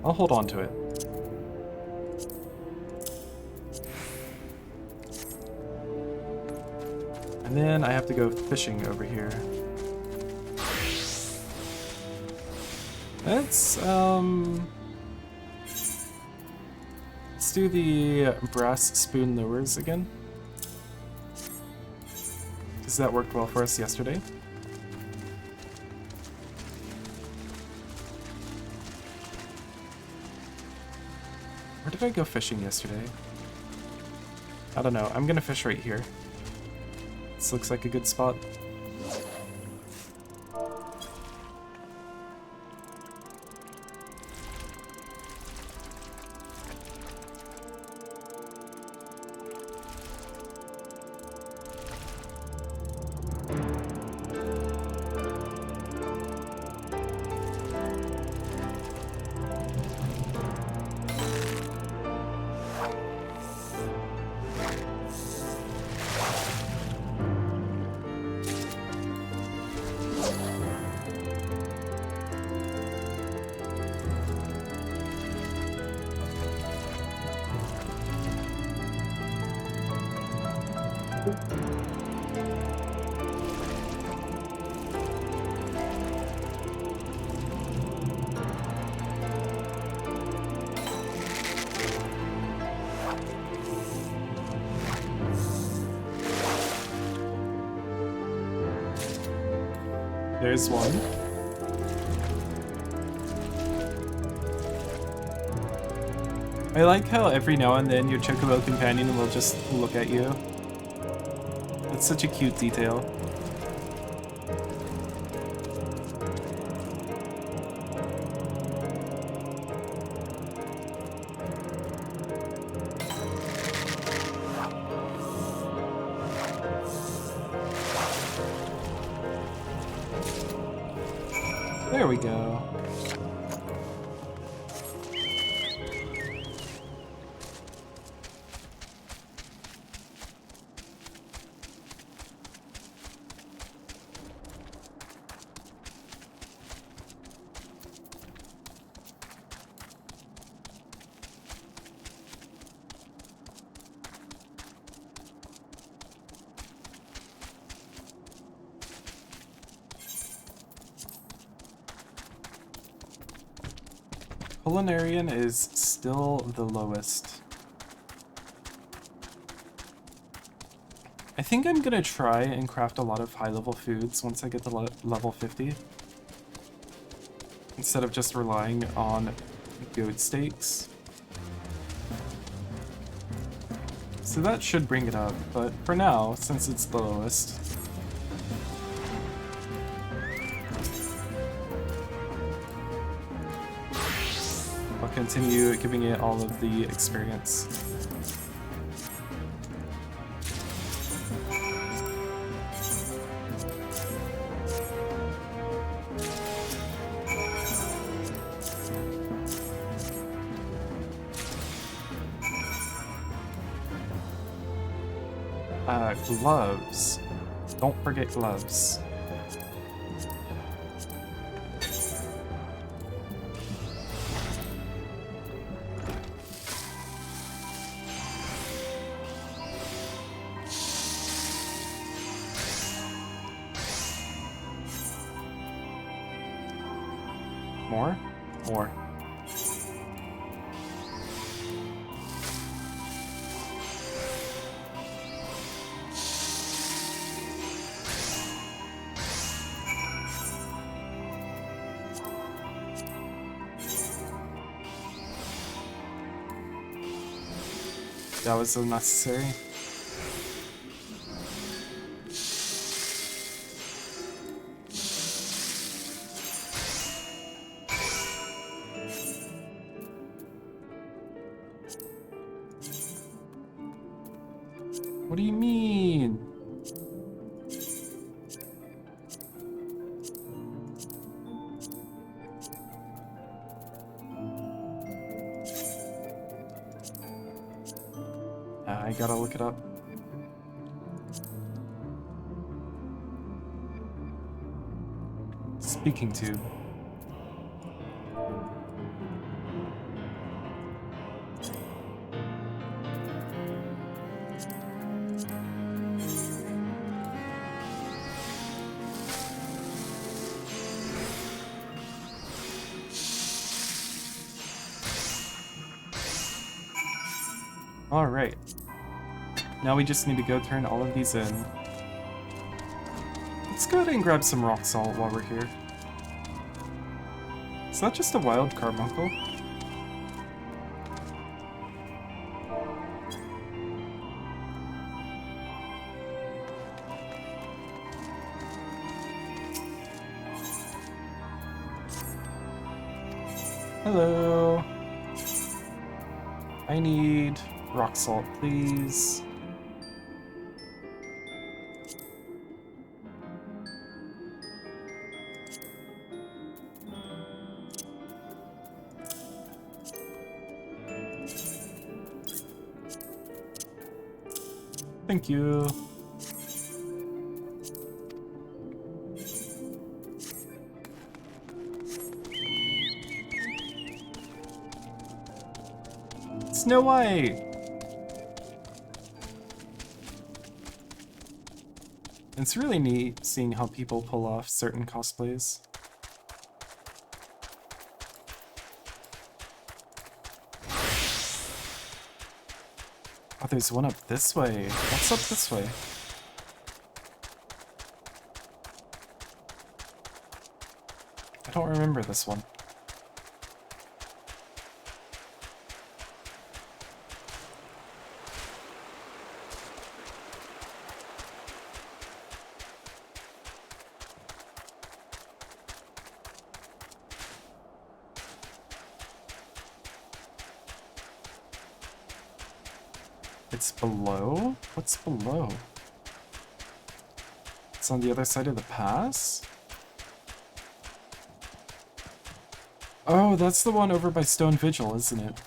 I'll hold on to it. And then I have to go fishing over here. Let's do the brass spoon lures again. Because that worked well for us yesterday. Where did I go fishing yesterday? I don't know. I'm gonna fish right here. This looks like a good spot. There's one. I like how every now and then your Chocobo companion will just look at you. It's such a cute detail. There we go. Culinarian is still the lowest. I think I'm gonna try and craft a lot of high-level foods once I get to level 50. Instead of just relying on goat steaks. So that should bring it up, but for now, since it's the lowest, I'll continue giving it all of the experience. Gloves. Don't forget gloves. More? More. That was unnecessary. What do you mean? I gotta look it up. Speaking tube. All right. Now we just need to go turn all of these in. Let's go ahead and grab some rock salt while we're here. Is that just a wild carbuncle? Hello. I need rock salt, please. Thank you. Snow White! It's really neat seeing how people pull off certain cosplays. Oh, there's one up this way. What's up this way? I don't remember this one. It's below? What's below? It's on the other side of the pass? Oh, that's the one over by Stone Vigil, isn't it?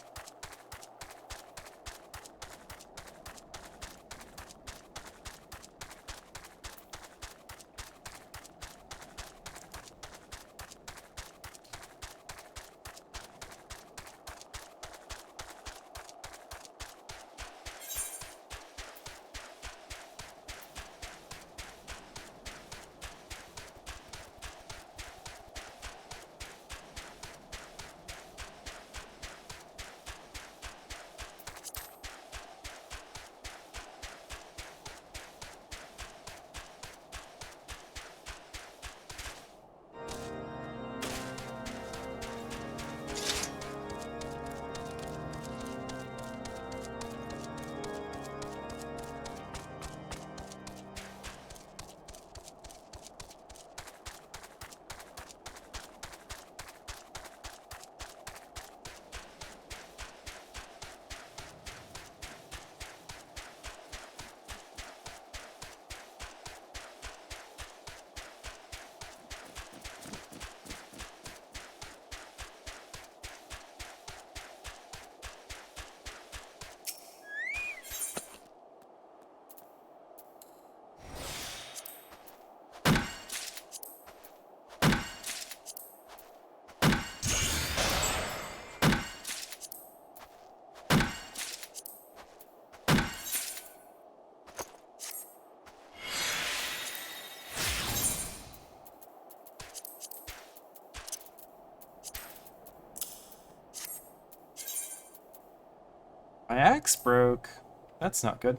My axe broke. That's not good.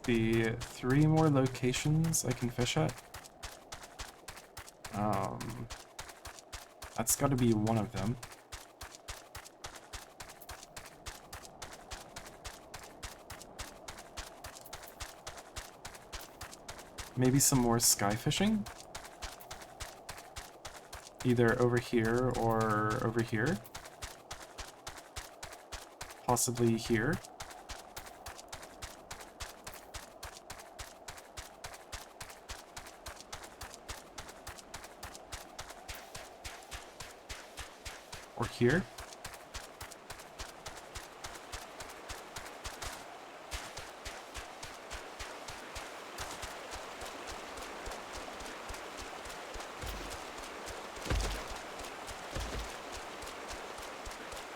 The 3 more locations I can fish at. That's got to be one of them. Maybe some more sky fishing? Either over here or over here. Possibly here. Or here.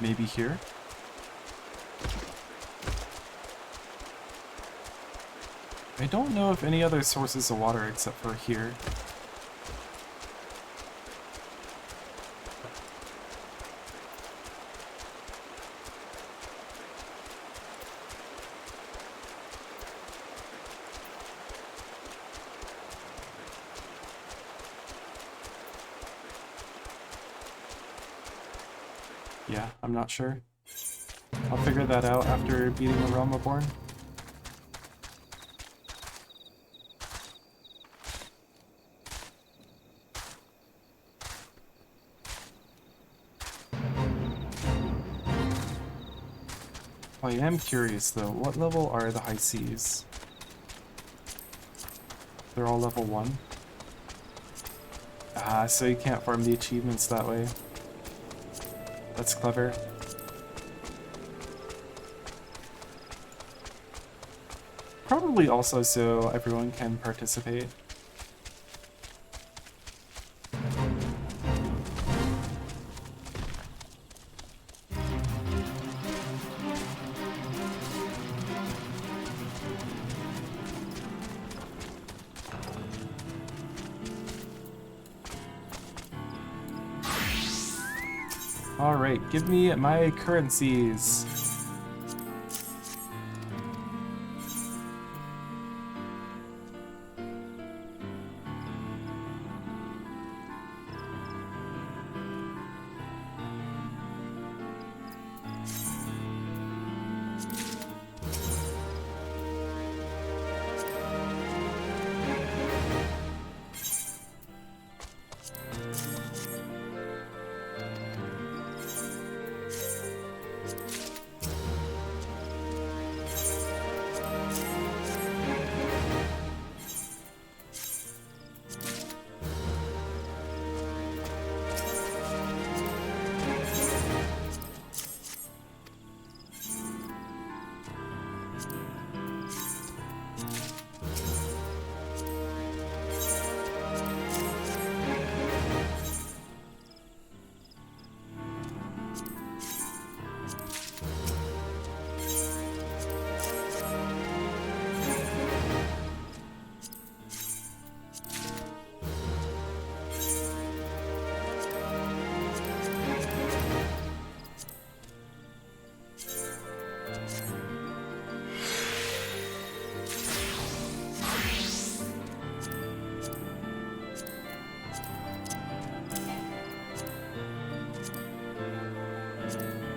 Maybe here. I don't know of any other sources of water except for here. Yeah, I'm not sure. I'll figure that out after beating the realm Reborn. I am curious though, what level are the high seas? They're all level 1. Ah, so you can't farm the achievements that way. That's clever. Probably also so everyone can participate. Alright, give me my currencies.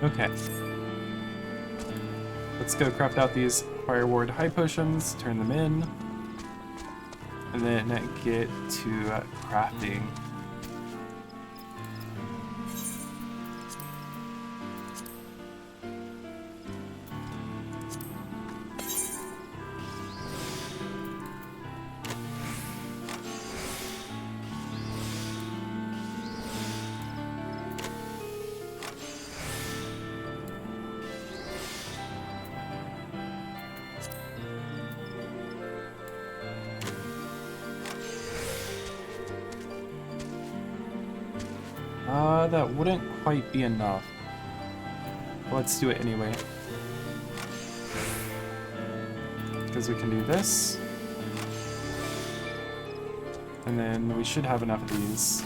Okay. Let's go craft out these Fire Ward High Potions, turn them in, and then get to crafting. That wouldn't quite be enough. Let's do it anyway. Because we can do this. And then we should have enough of these.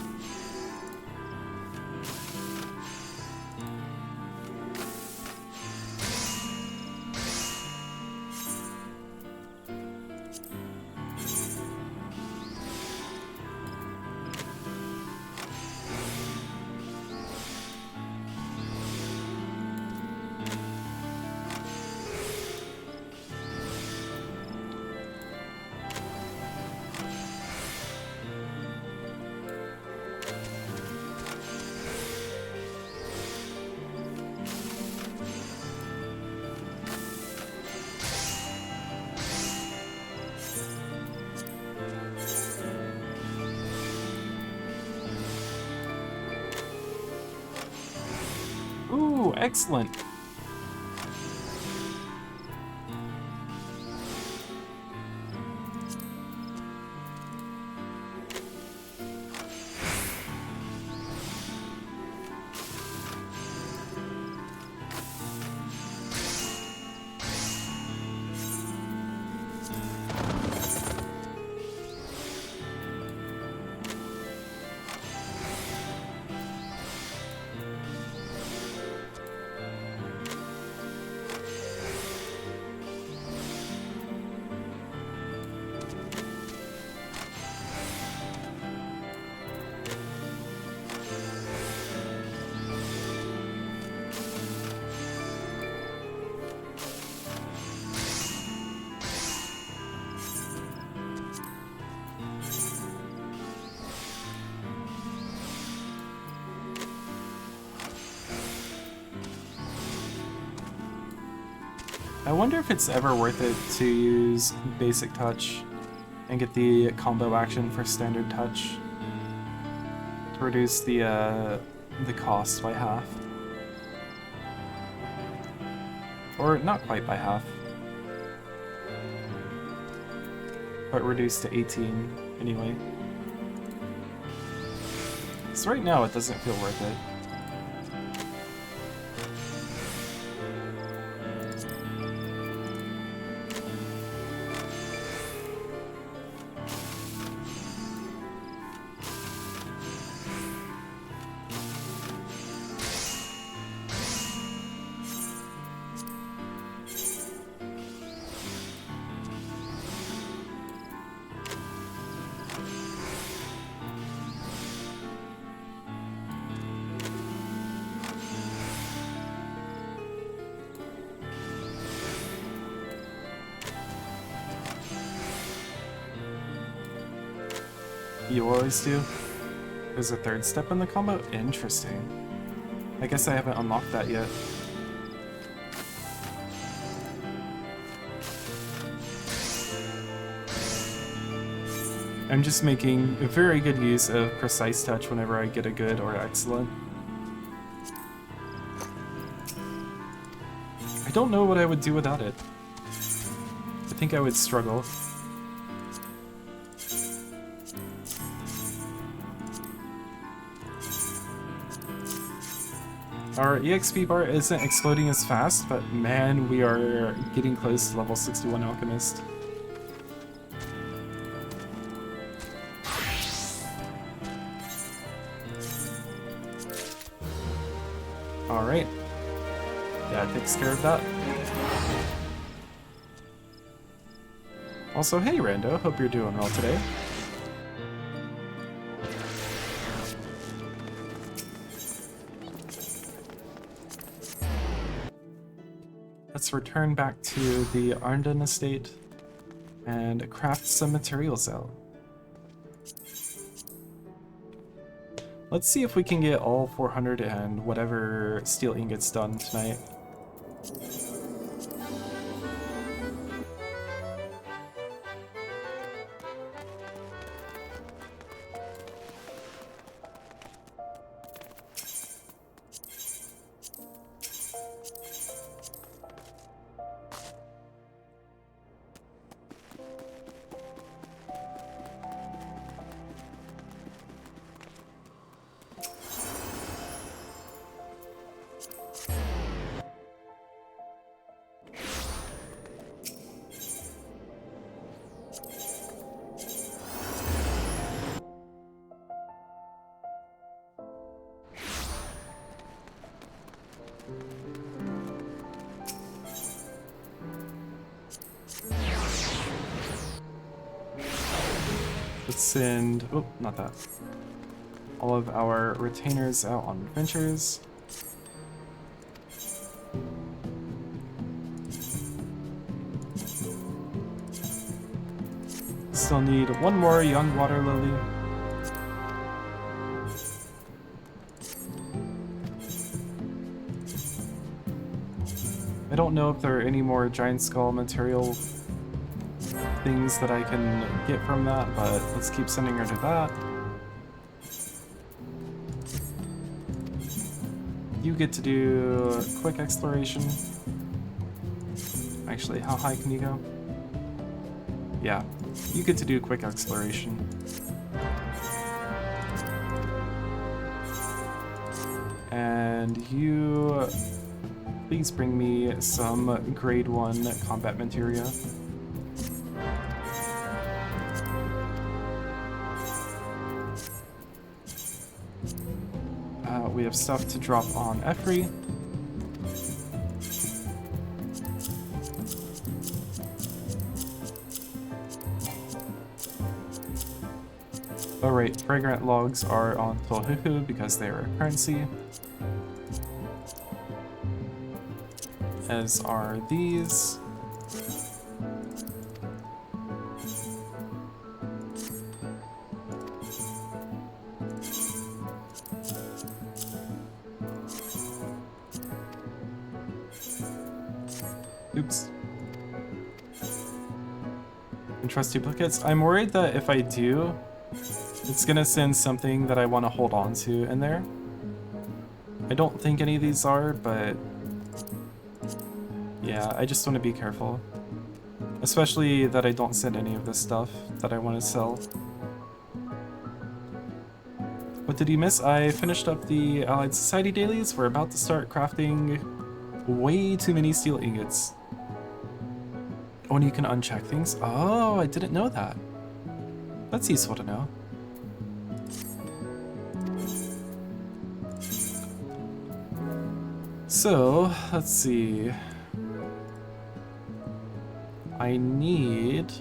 Ooh, excellent. I wonder if it's ever worth it to use basic touch and get the combo action for standard touch to reduce the cost by half. Or not quite by half. But reduced to 18 anyway. So right now it doesn't feel worth it. You always do? There's a third step in the combo? Interesting. I guess I haven't unlocked that yet. I'm just making very good use of precise touch whenever I get a good or excellent. I don't know what I would do without it. I think I would struggle. Our EXP bar isn't exploding as fast, but man, we are getting close to level 61 Alchemist. Alright. Yeah, it takes care of that. Also, hey Rando, hope you're doing well today. Let's return back to the Arnden estate and craft some materials out. Let's see if we can get all 400 and whatever steel ingots done tonight. Let's send, oh, not that. All of our retainers out on adventures. Still need one more young water lily. I don't know if there are any more giant skull material things that I can get from that, but let's keep sending her to that. You get to do quick exploration. Actually, how high can you go? Yeah, you get to do quick exploration. And you please bring me some grade 1 combat materia. We have stuff to drop on Efri. Alright, fragrant logs are on Tolhuhu because they are a currency. As are these. Oops. And trust duplicates. I'm worried that if I do, it's gonna send something that I want to hold on to in there. I don't think any of these are, but Yeah, I just want to be careful. Especially that I don't send any of this stuff that I want to sell. What did you miss? I finished up the Allied Society dailies. We're about to start crafting way too many steel ingots. Oh, and you can uncheck things? Oh, I didn't know that. That's useful to know. So, let's see. I need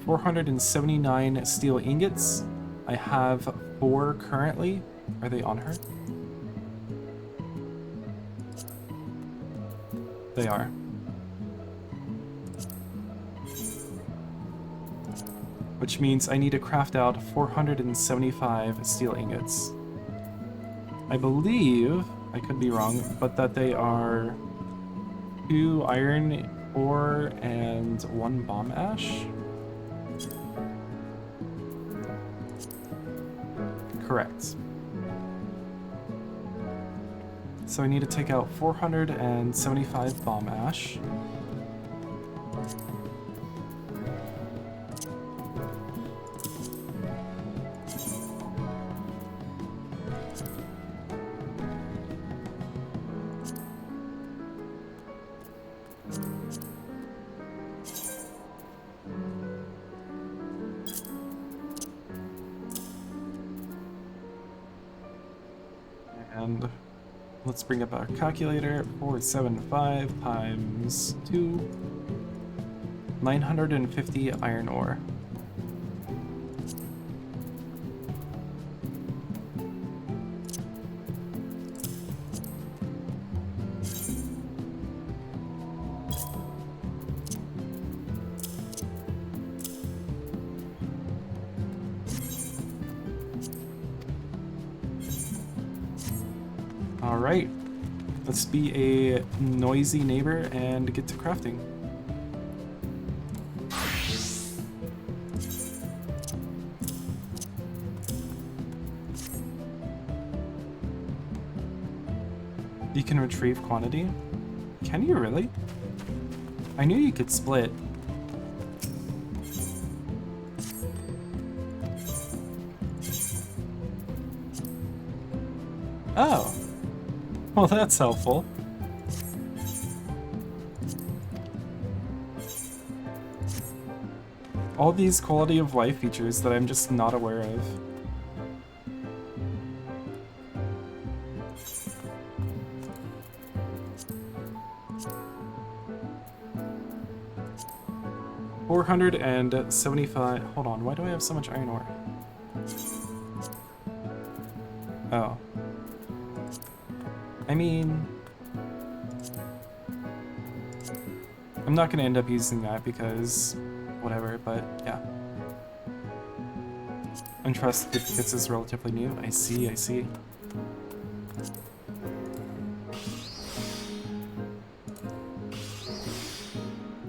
479 steel ingots. I have 4 currently. Are they on her? They are. Which means I need to craft out 475 steel ingots. I believe, I could be wrong, but that they are 2 iron ore and 1 bomb ash. Correct. So I need to take out 475 bomb ash. And let's bring up our calculator. 475 times 2. 950 iron ore. Alright, let's be a noisy neighbor and get to crafting. You can retrieve quantity? Can you really? I knew you could split. Oh. Well, that's helpful. All these quality of life features that I'm just not aware of. $475. Hold on, why do I have so much iron ore? Oh. I mean, I'm not going to end up using that because whatever, but yeah. And trust this is relatively new. I see, I see.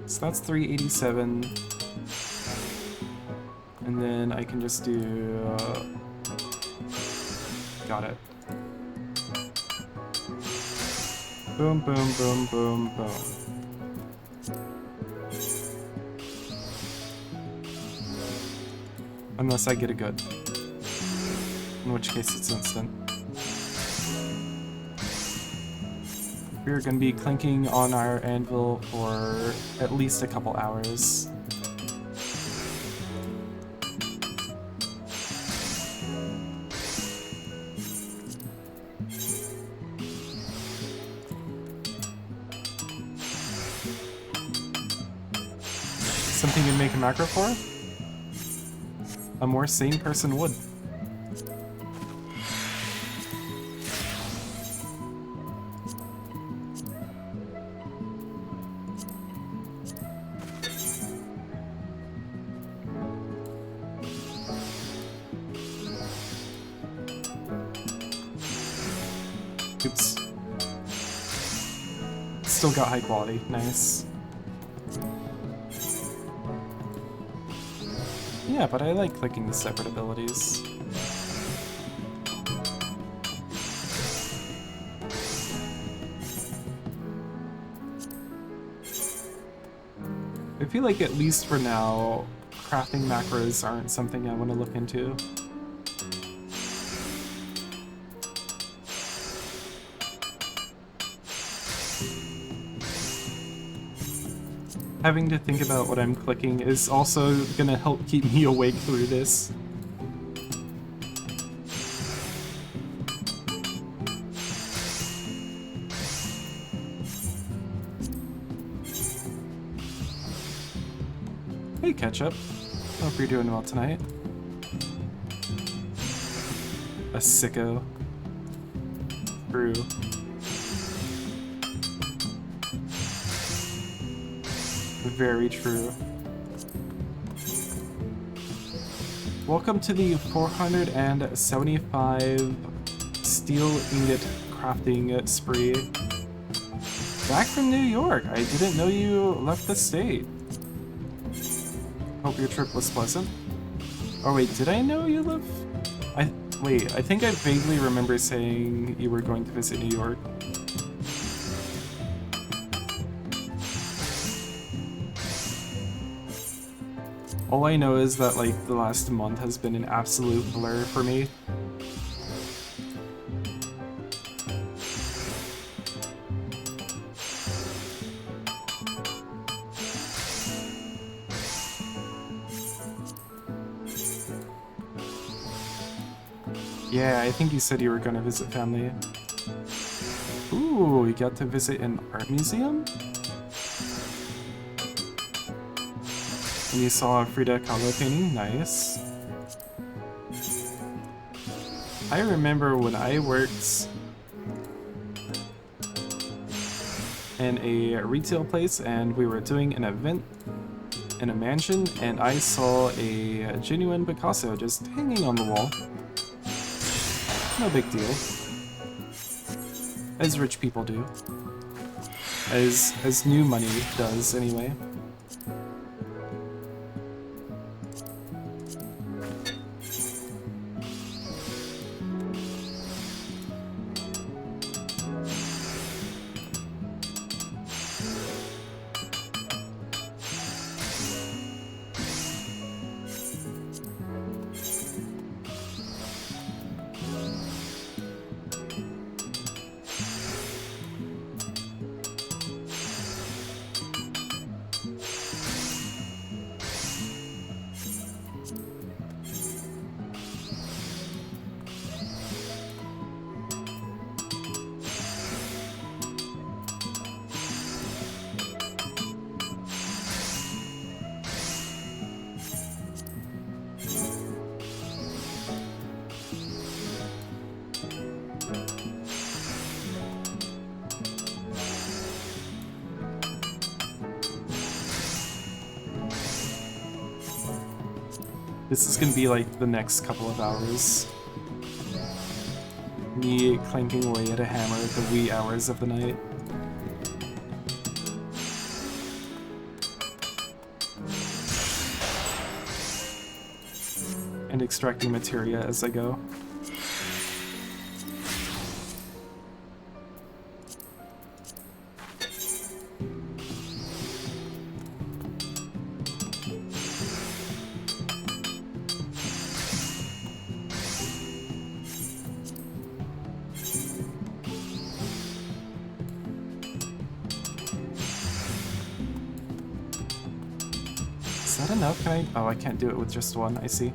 So that's 387. And then I can just do... got it. Boom, boom, boom, boom, boom. Unless I get a good. In which case it's instant. We're gonna be clinking on our anvil for at least a couple hours. Something you'd make a macro for? A more sane person would. Oops. Still got high quality, nice. Yeah, but I like clicking the separate abilities. feel like at least for now, crafting macros aren't something I want to look into. Having to think about what I'm clicking is also gonna help keep me awake through this. Hey, Ketchup. Hope you're doing well tonight. A sicko. True. Very true. Welcome to the 475 steel ingot crafting spree. Back from New York. I didn't know you left the state. Hope your trip was pleasant. Oh wait, did I know you live? Wait, I think I vaguely remember saying you were going to visit New York. All I know is that, like, the last month has been an absolute blur for me. Yeah, I think you said you were going to visit family. Ooh, you got to visit an art museum? And you saw a Frida Kahlo painting? Nice. I remember when I worked in a retail place and we were doing an event in a mansion and I saw a genuine Picasso just hanging on the wall. No big deal. As rich people do. As new money does, anyway. This is gonna be like the next couple of hours. Me clanking away at a hammer at the wee hours of the night. And extracting materia as I go. Is that enough? Can I? Oh, I can't do it with just one. I see.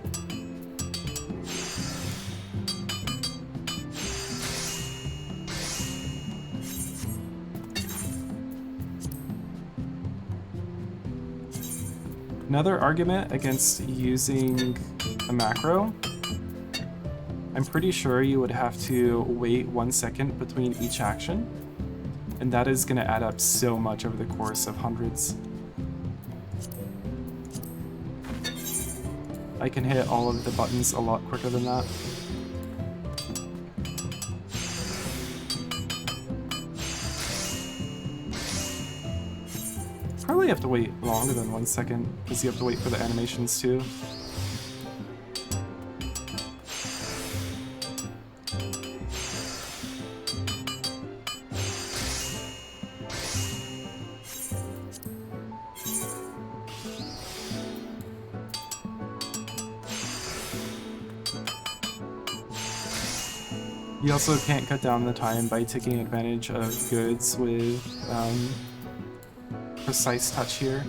Another argument against using a macro. I'm pretty sure you would have to wait 1 second between each action, and that is going to add up so much over the course of hundreds. I can hit all of the buttons a lot quicker than that. Probably have to wait longer than 1 second, because you have to wait for the animations too. You also can't cut down the time by taking advantage of goods with precise touch here.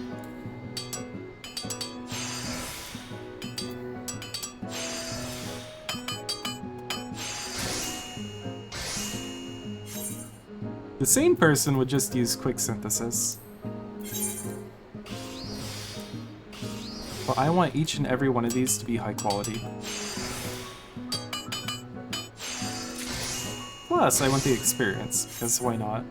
The sane person would just use quick synthesis. But I want each and every one of these to be high quality. Plus, I want the experience, because why not?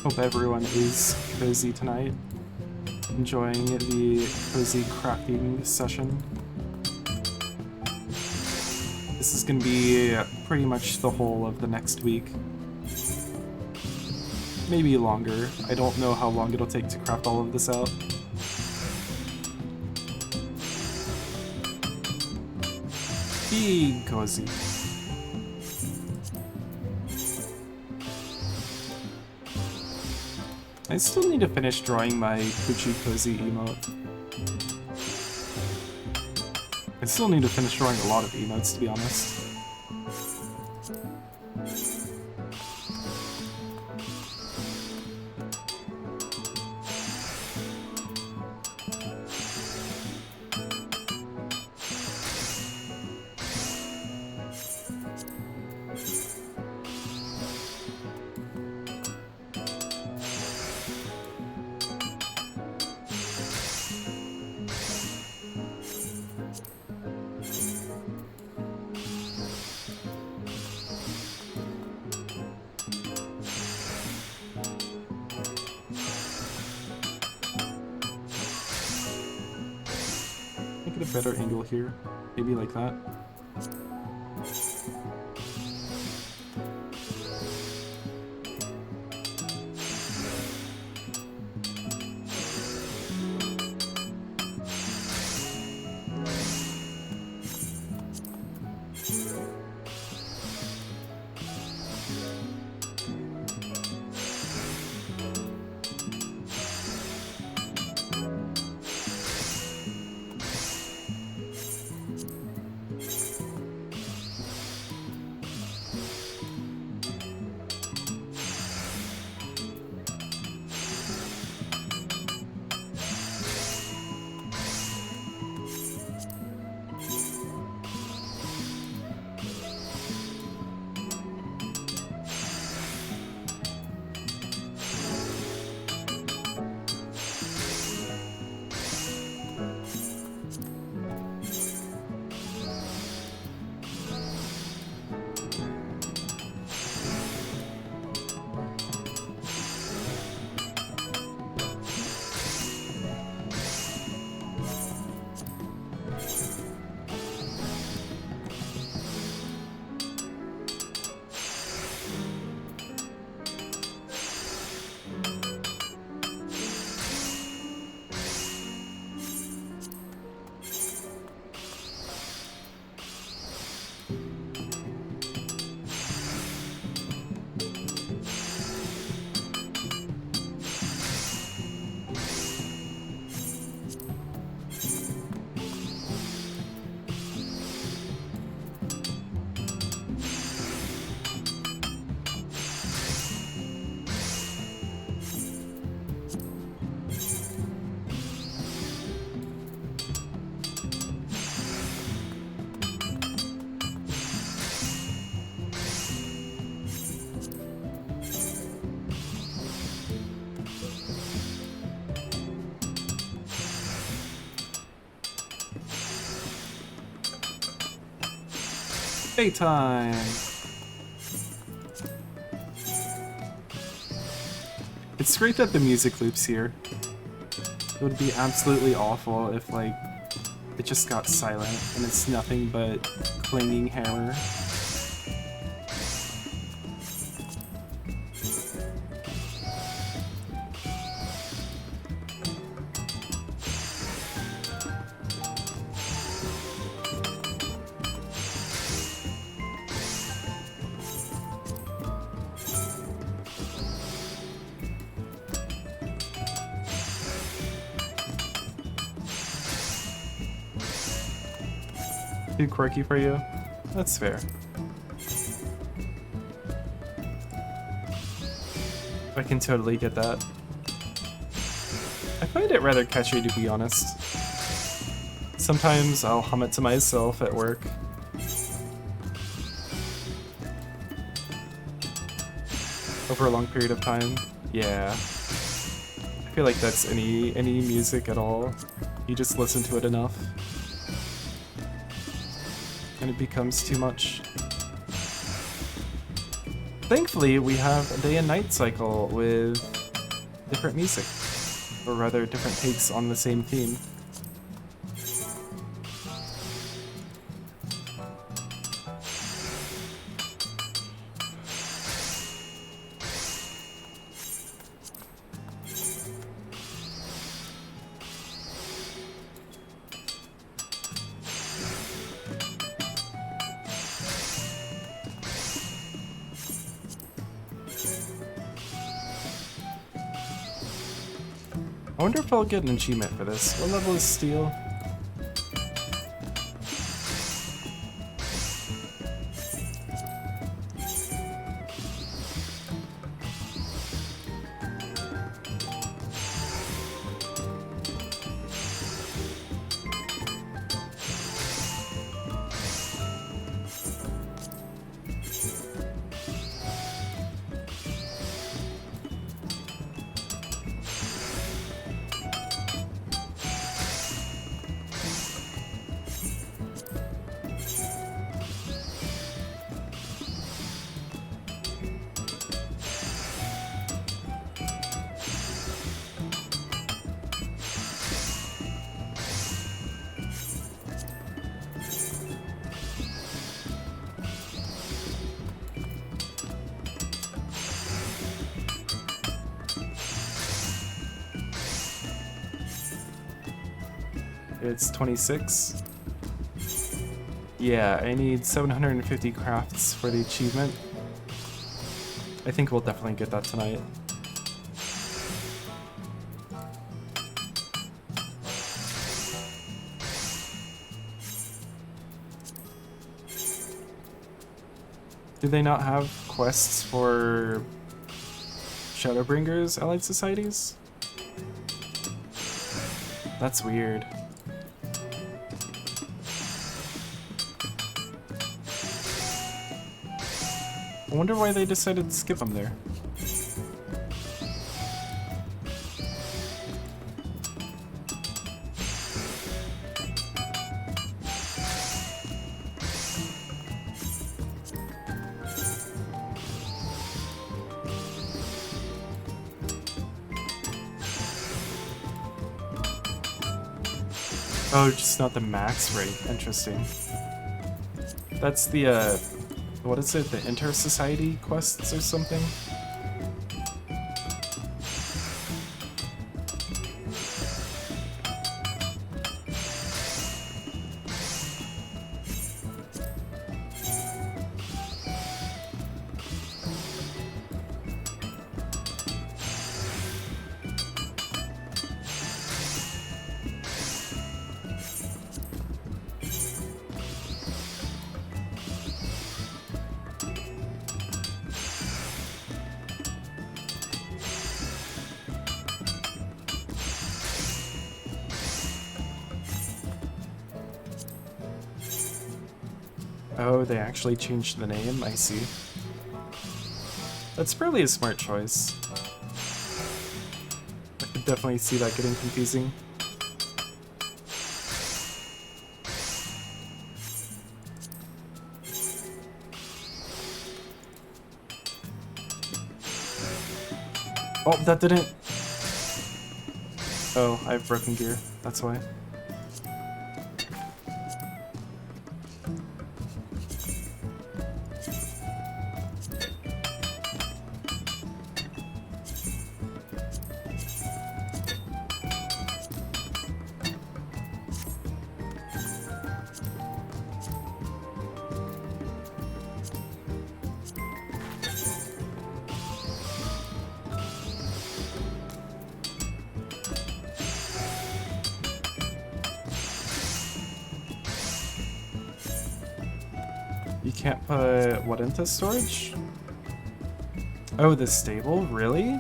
Hope everyone is cozy tonight, enjoying the cozy crafting session. This is going to be pretty much the whole of the next week. Maybe longer. I don't know how long it'll take to craft all of this out. Be cozy. I still need to finish drawing my Coochie Cozy emote. I still need to finish drawing a lot of emotes, to be honest. Make it a better angle here, maybe like that. Daytime! It's great that the music loops here. It would be absolutely awful if, like, it just got silent and it's nothing but clanging hammer. Too quirky for you? That's fair. I can totally get that. I find it rather catchy, to be honest. Sometimes I'll hum it to myself at work. Over a long period of time. Yeah. I feel like that's any music at all. You just listen to it enough. And it becomes too much. Thankfully, we have a day and night cycle with different music, or rather different takes on the same theme. I wonder if I'll get an achievement for this. What level is steel? It's 26. Yeah, I need 750 crafts for the achievement. I think we'll definitely get that tonight. Do they not have quests for Shadowbringers allied societies? That's weird. I wonder why they decided to skip them there. Oh, just not the max rate. Interesting. That's the, what is it? The inter-society quests or something? Oh, they actually changed the name? I see. That's probably a smart choice. I could definitely see that getting confusing. Oh, that didn't... Oh, I have broken gear. That's why. You can't put what into storage? Oh, the stable? Really?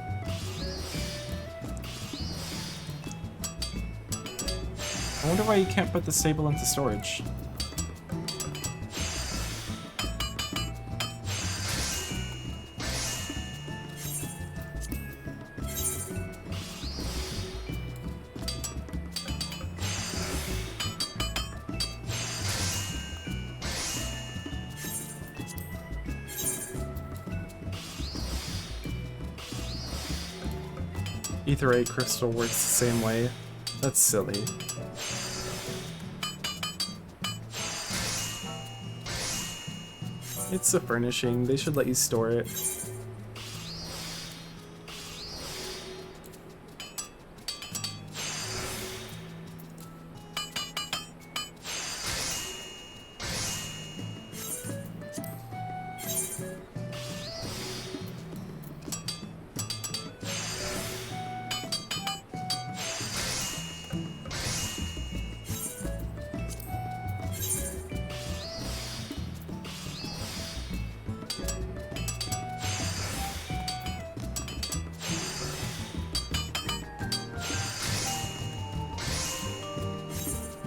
I wonder why you can't put the stable into storage. Aetherite crystal works the same way. That's silly. It's a furnishing. They should let you store it.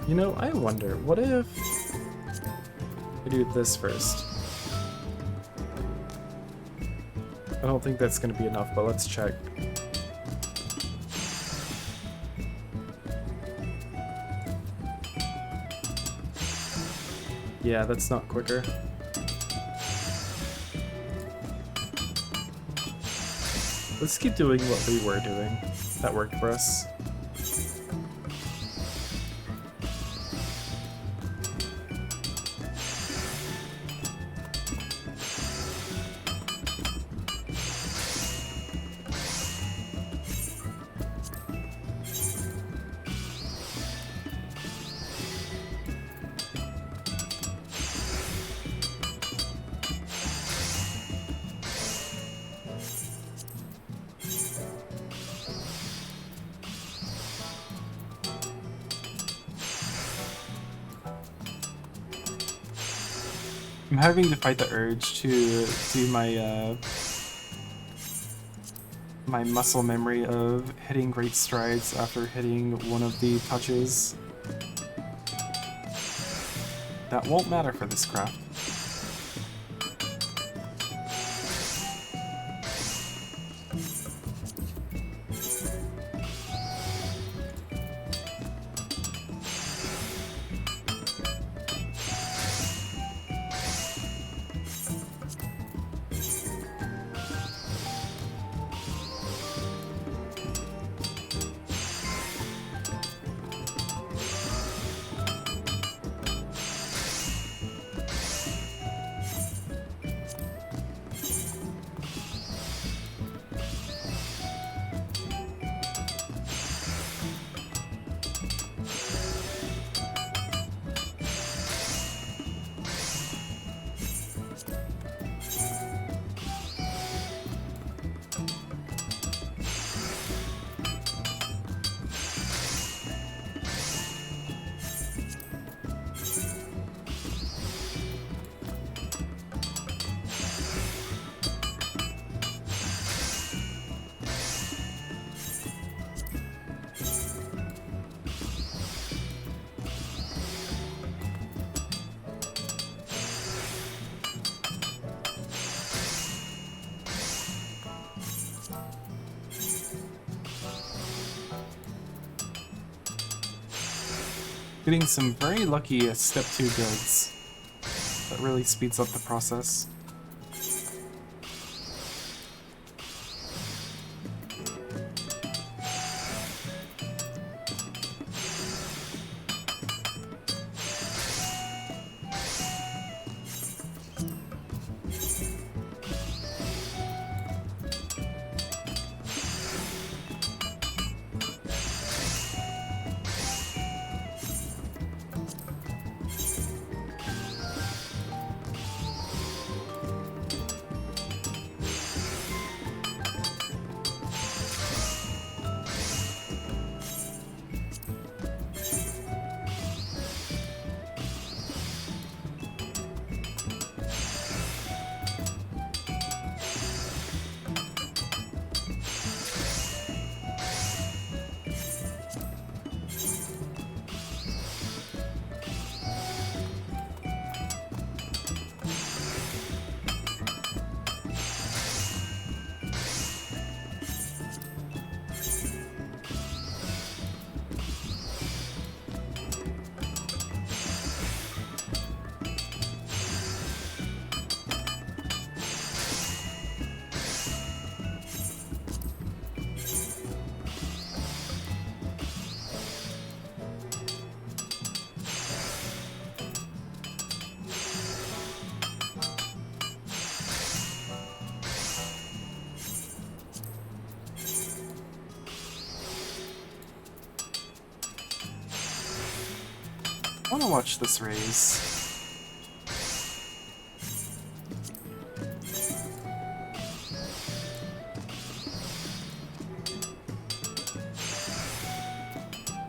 You know, I wonder, what if I do this first? I don't think that's going to be enough, but let's check. Yeah, that's not quicker. Let's keep doing what we were doing. That worked for us. I'm having to fight the urge to do my my muscle memory of hitting great strides after hitting one of the touches. That won't matter for this craft. Getting some very lucky step 2 goods. That really speeds up the process. wanna watch this raise.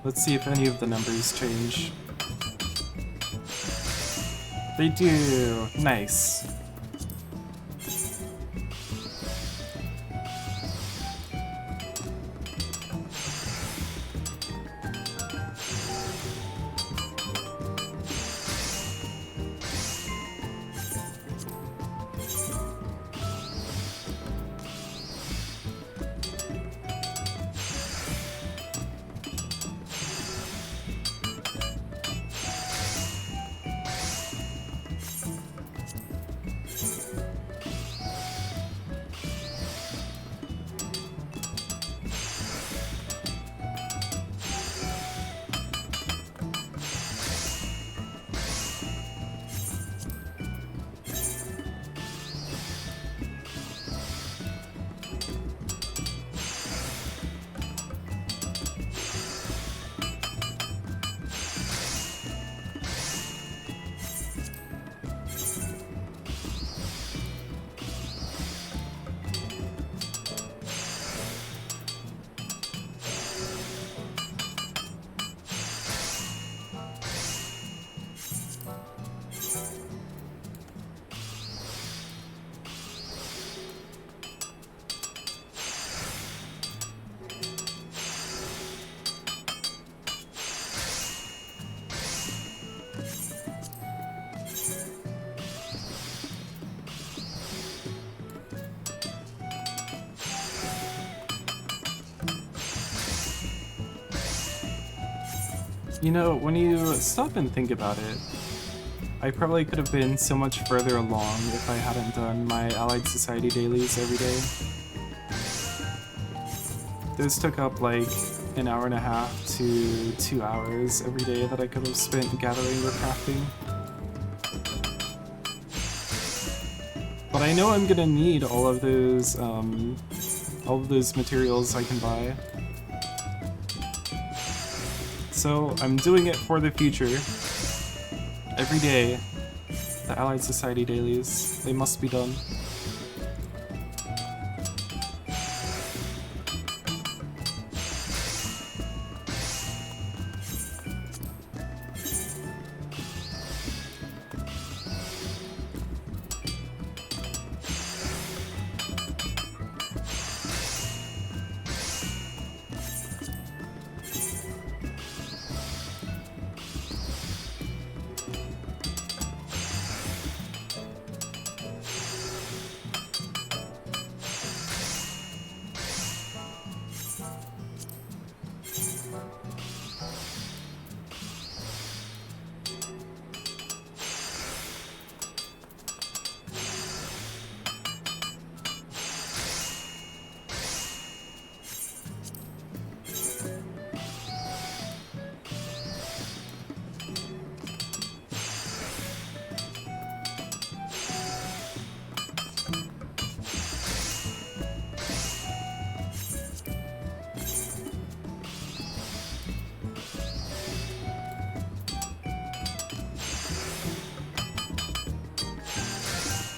Let's see if any of the numbers change. They do! Nice. You know, when you stop and think about it, I probably could have been so much further along if I hadn't done my Allied Society dailies every day. Those took up like an hour and a half to 2 hours every day that I could have spent gathering or crafting. But I know I'm gonna need all of those materials I can buy. So I'm doing it for the future. Every day, the Allied Society dailies, they must be done.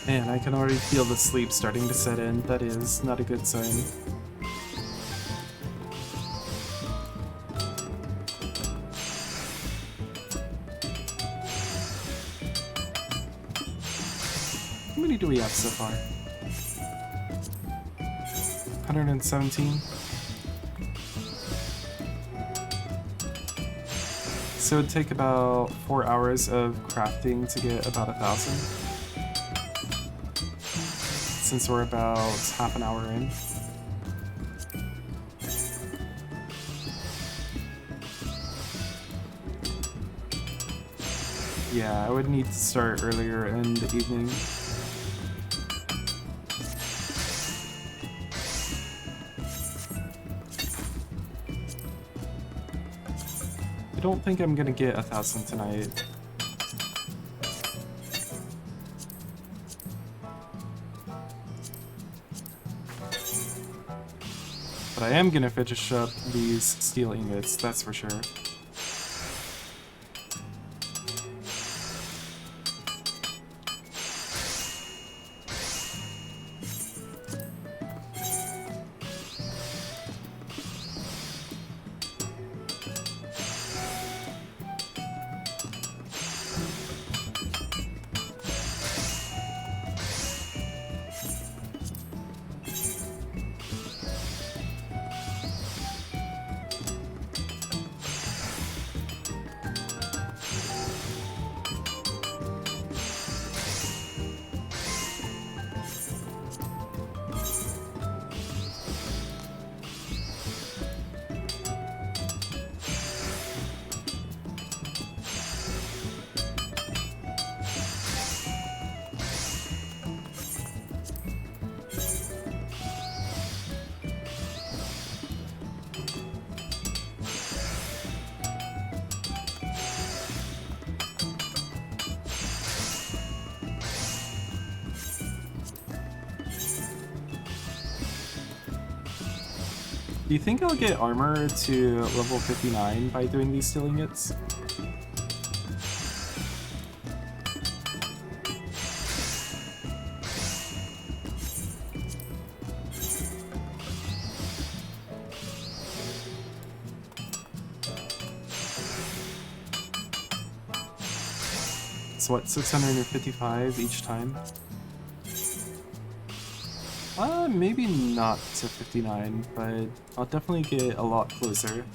Man, I can already feel the sleep starting to set in. That is not a good sign. How many do we have so far? 117? So it'd take about 4 hours of crafting to get about 1,000. Since we're about half an hour in. Yeah, I would need to start earlier in the evening. I don't think I'm gonna get 1,000 tonight. But I am gonna finish up these steel ingots, that's for sure. Do you think I'll get armor to level 59 by doing these stealing hits? So what, 655 each time? Maybe not to 59, but I'll definitely get a lot closer.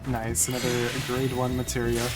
Nice, another grade 1 materia.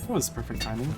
That was perfect timing.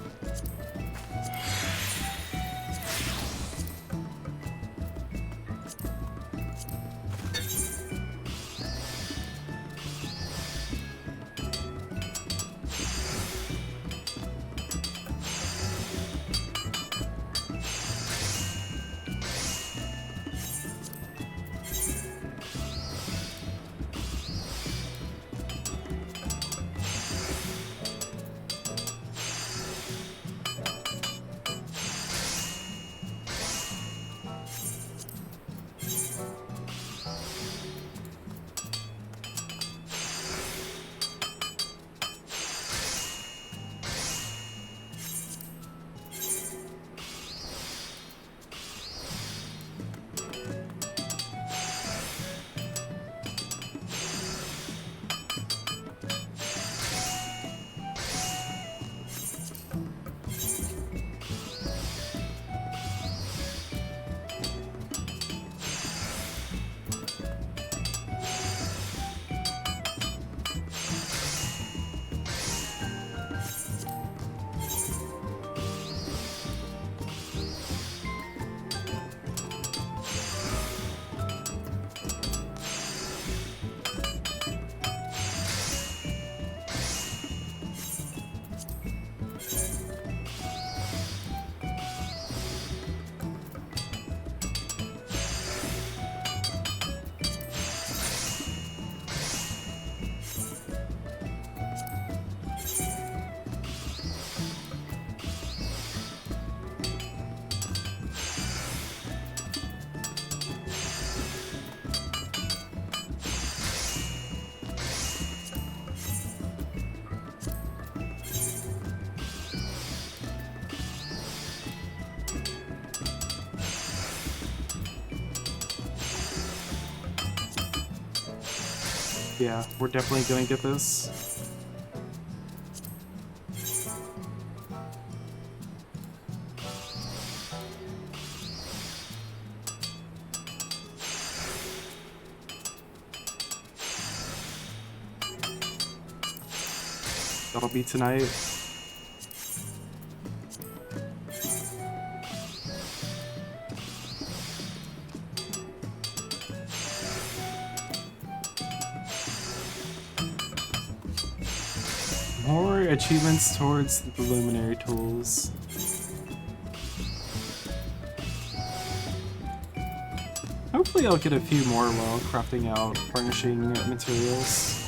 Yeah, we're definitely gonna get this. That'll be tonight. More achievements towards the preliminary tools. Hopefully I'll get a few more while crafting out furnishing materials.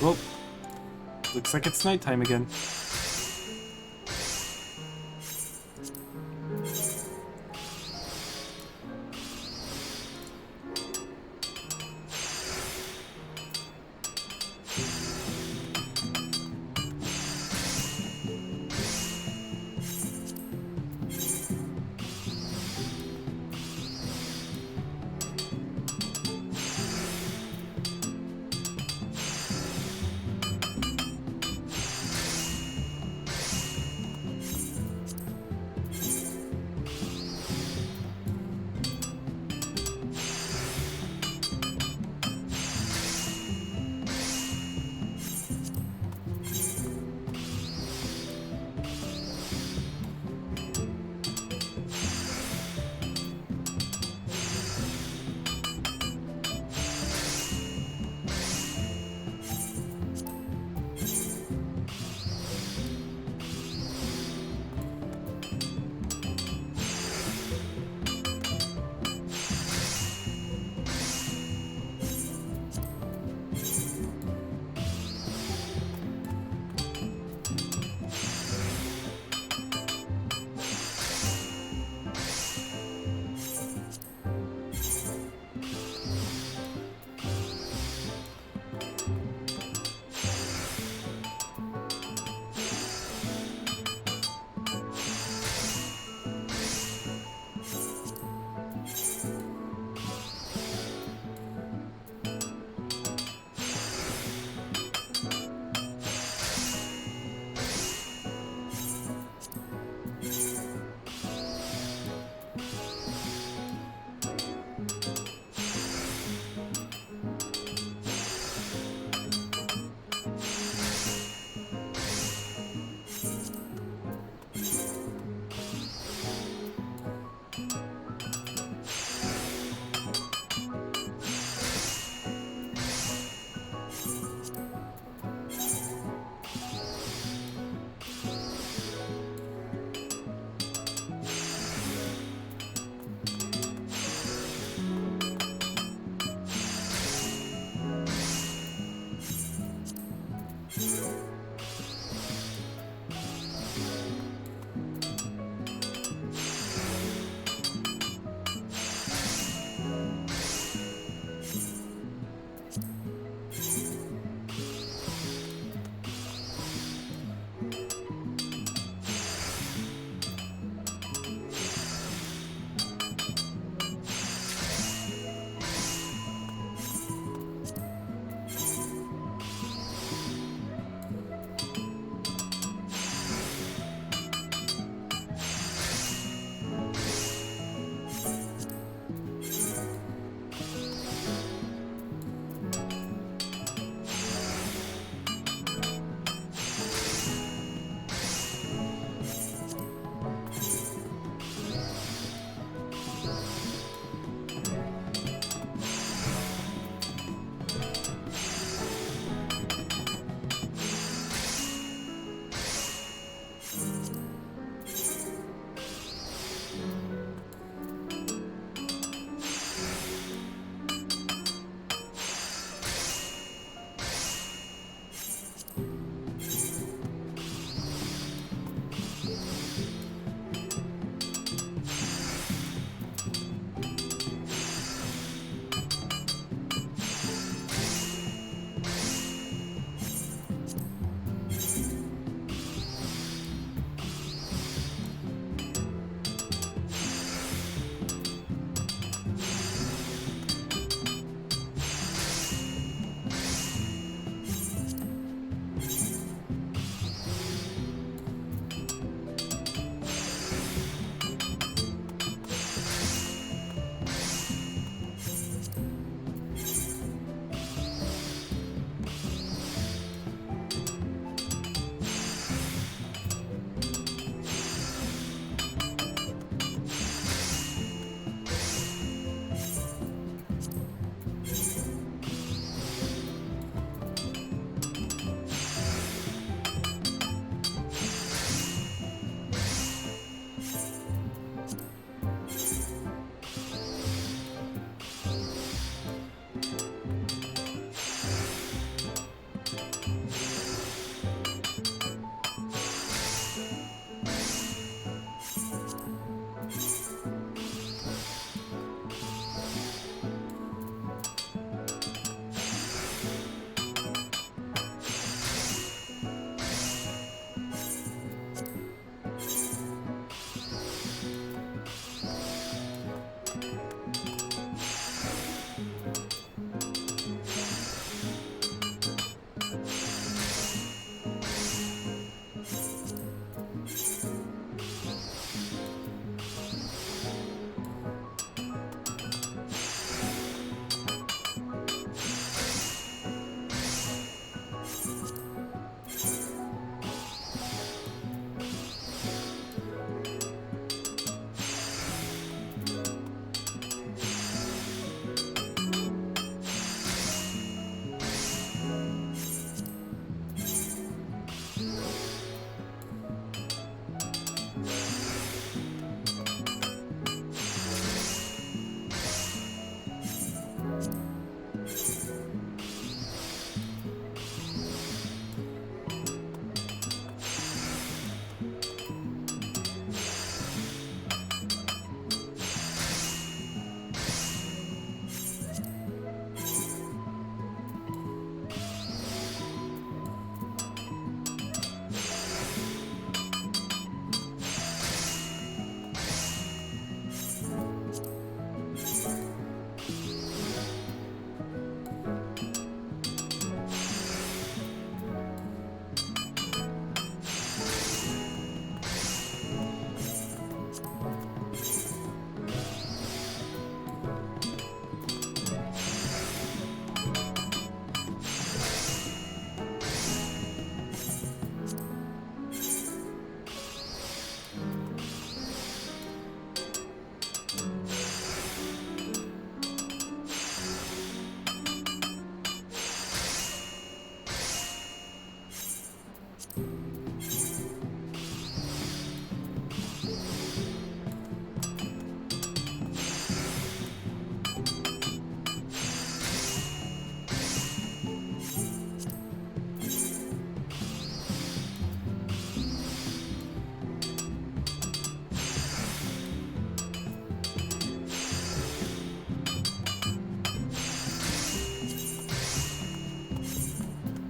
Well, looks like it's nighttime again.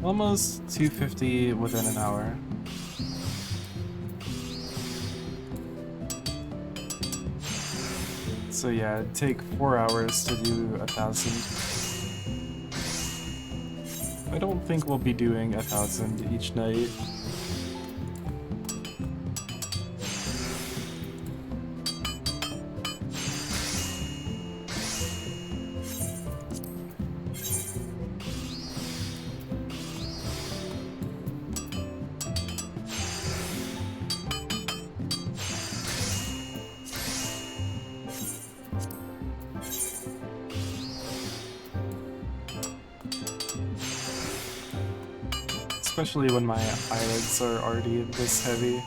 Almost 250 within an hour. So yeah, it'd take 4 hours to do 1,000. I don't think we'll be doing 1,000 each night. Especially when my eyelids are already this heavy.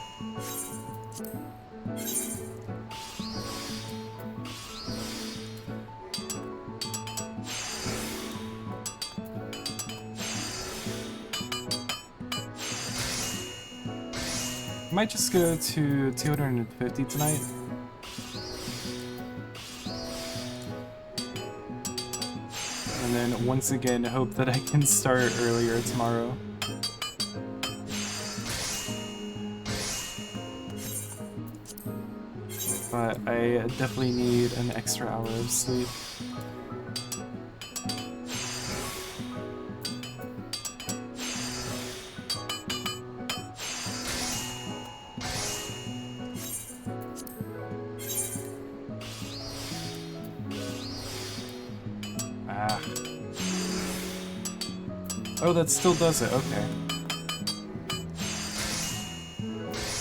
Might just go to 250 tonight. And then once again hope that I can start earlier tomorrow. But I definitely need an extra hour of sleep. Ah. Oh, that still does it, okay.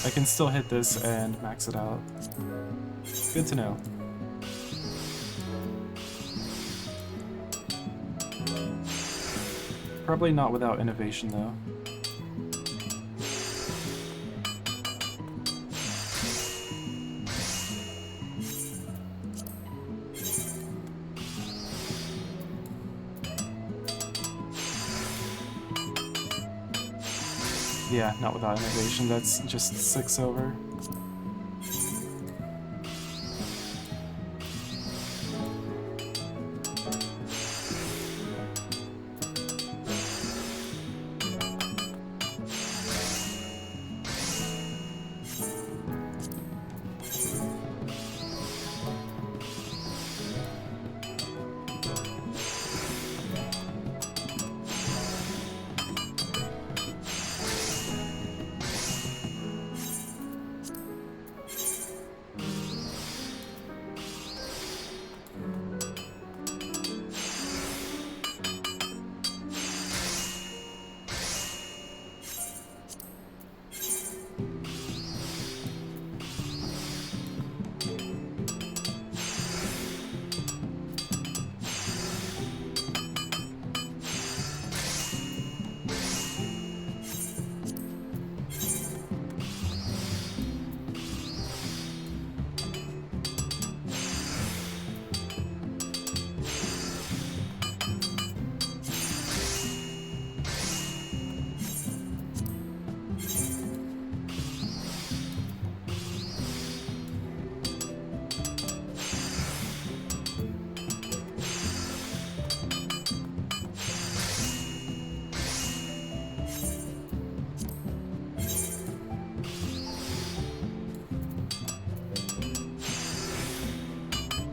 I can still hit this and max it out. Good to know. Probably not without innovation, though. Yeah, not without innovation. That's just 6 over.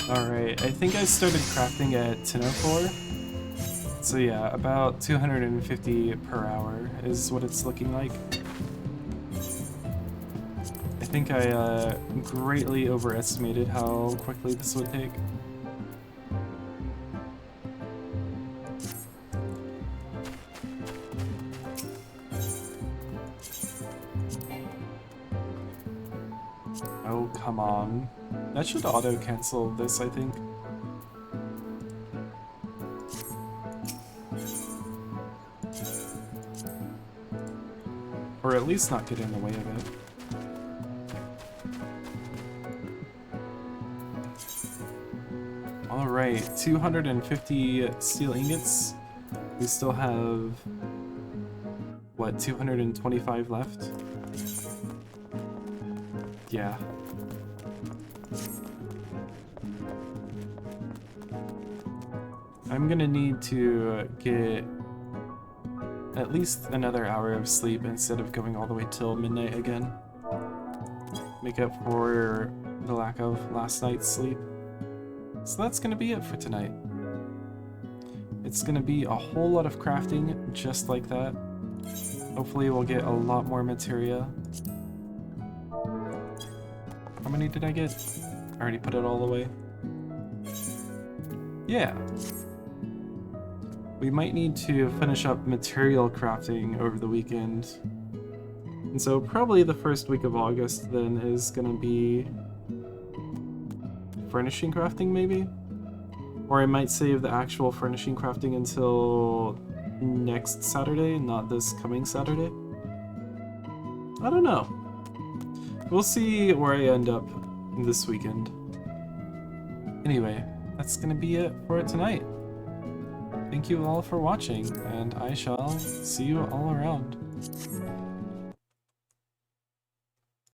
Alright, I think I started crafting at 10:04. So yeah, about 250 per hour is what it's looking like. I think I greatly overestimated how quickly this would take. Oh, come on. That should auto-cancel this, I think. Or at least not get in the way of it. Alright, 250 steel ingots. We still have, what, 225 left? Yeah. I'm gonna need to get at least another hour of sleep instead of going all the way till midnight again. Make up for the lack of last night's sleep. So that's gonna be it for tonight. It's gonna be a whole lot of crafting just like that. Hopefully we'll get a lot more materia. How many did I get? I already put it all away. Yeah. We might need to finish up material crafting over the weekend. And so probably the first week of August then is gonna be furnishing crafting maybe? Or I might save the actual furnishing crafting until next Saturday, not this coming Saturday. I don't know. We'll see where I end up this weekend. Anyway, that's gonna be it for tonight. Thank you all for watching, and I shall see you all around.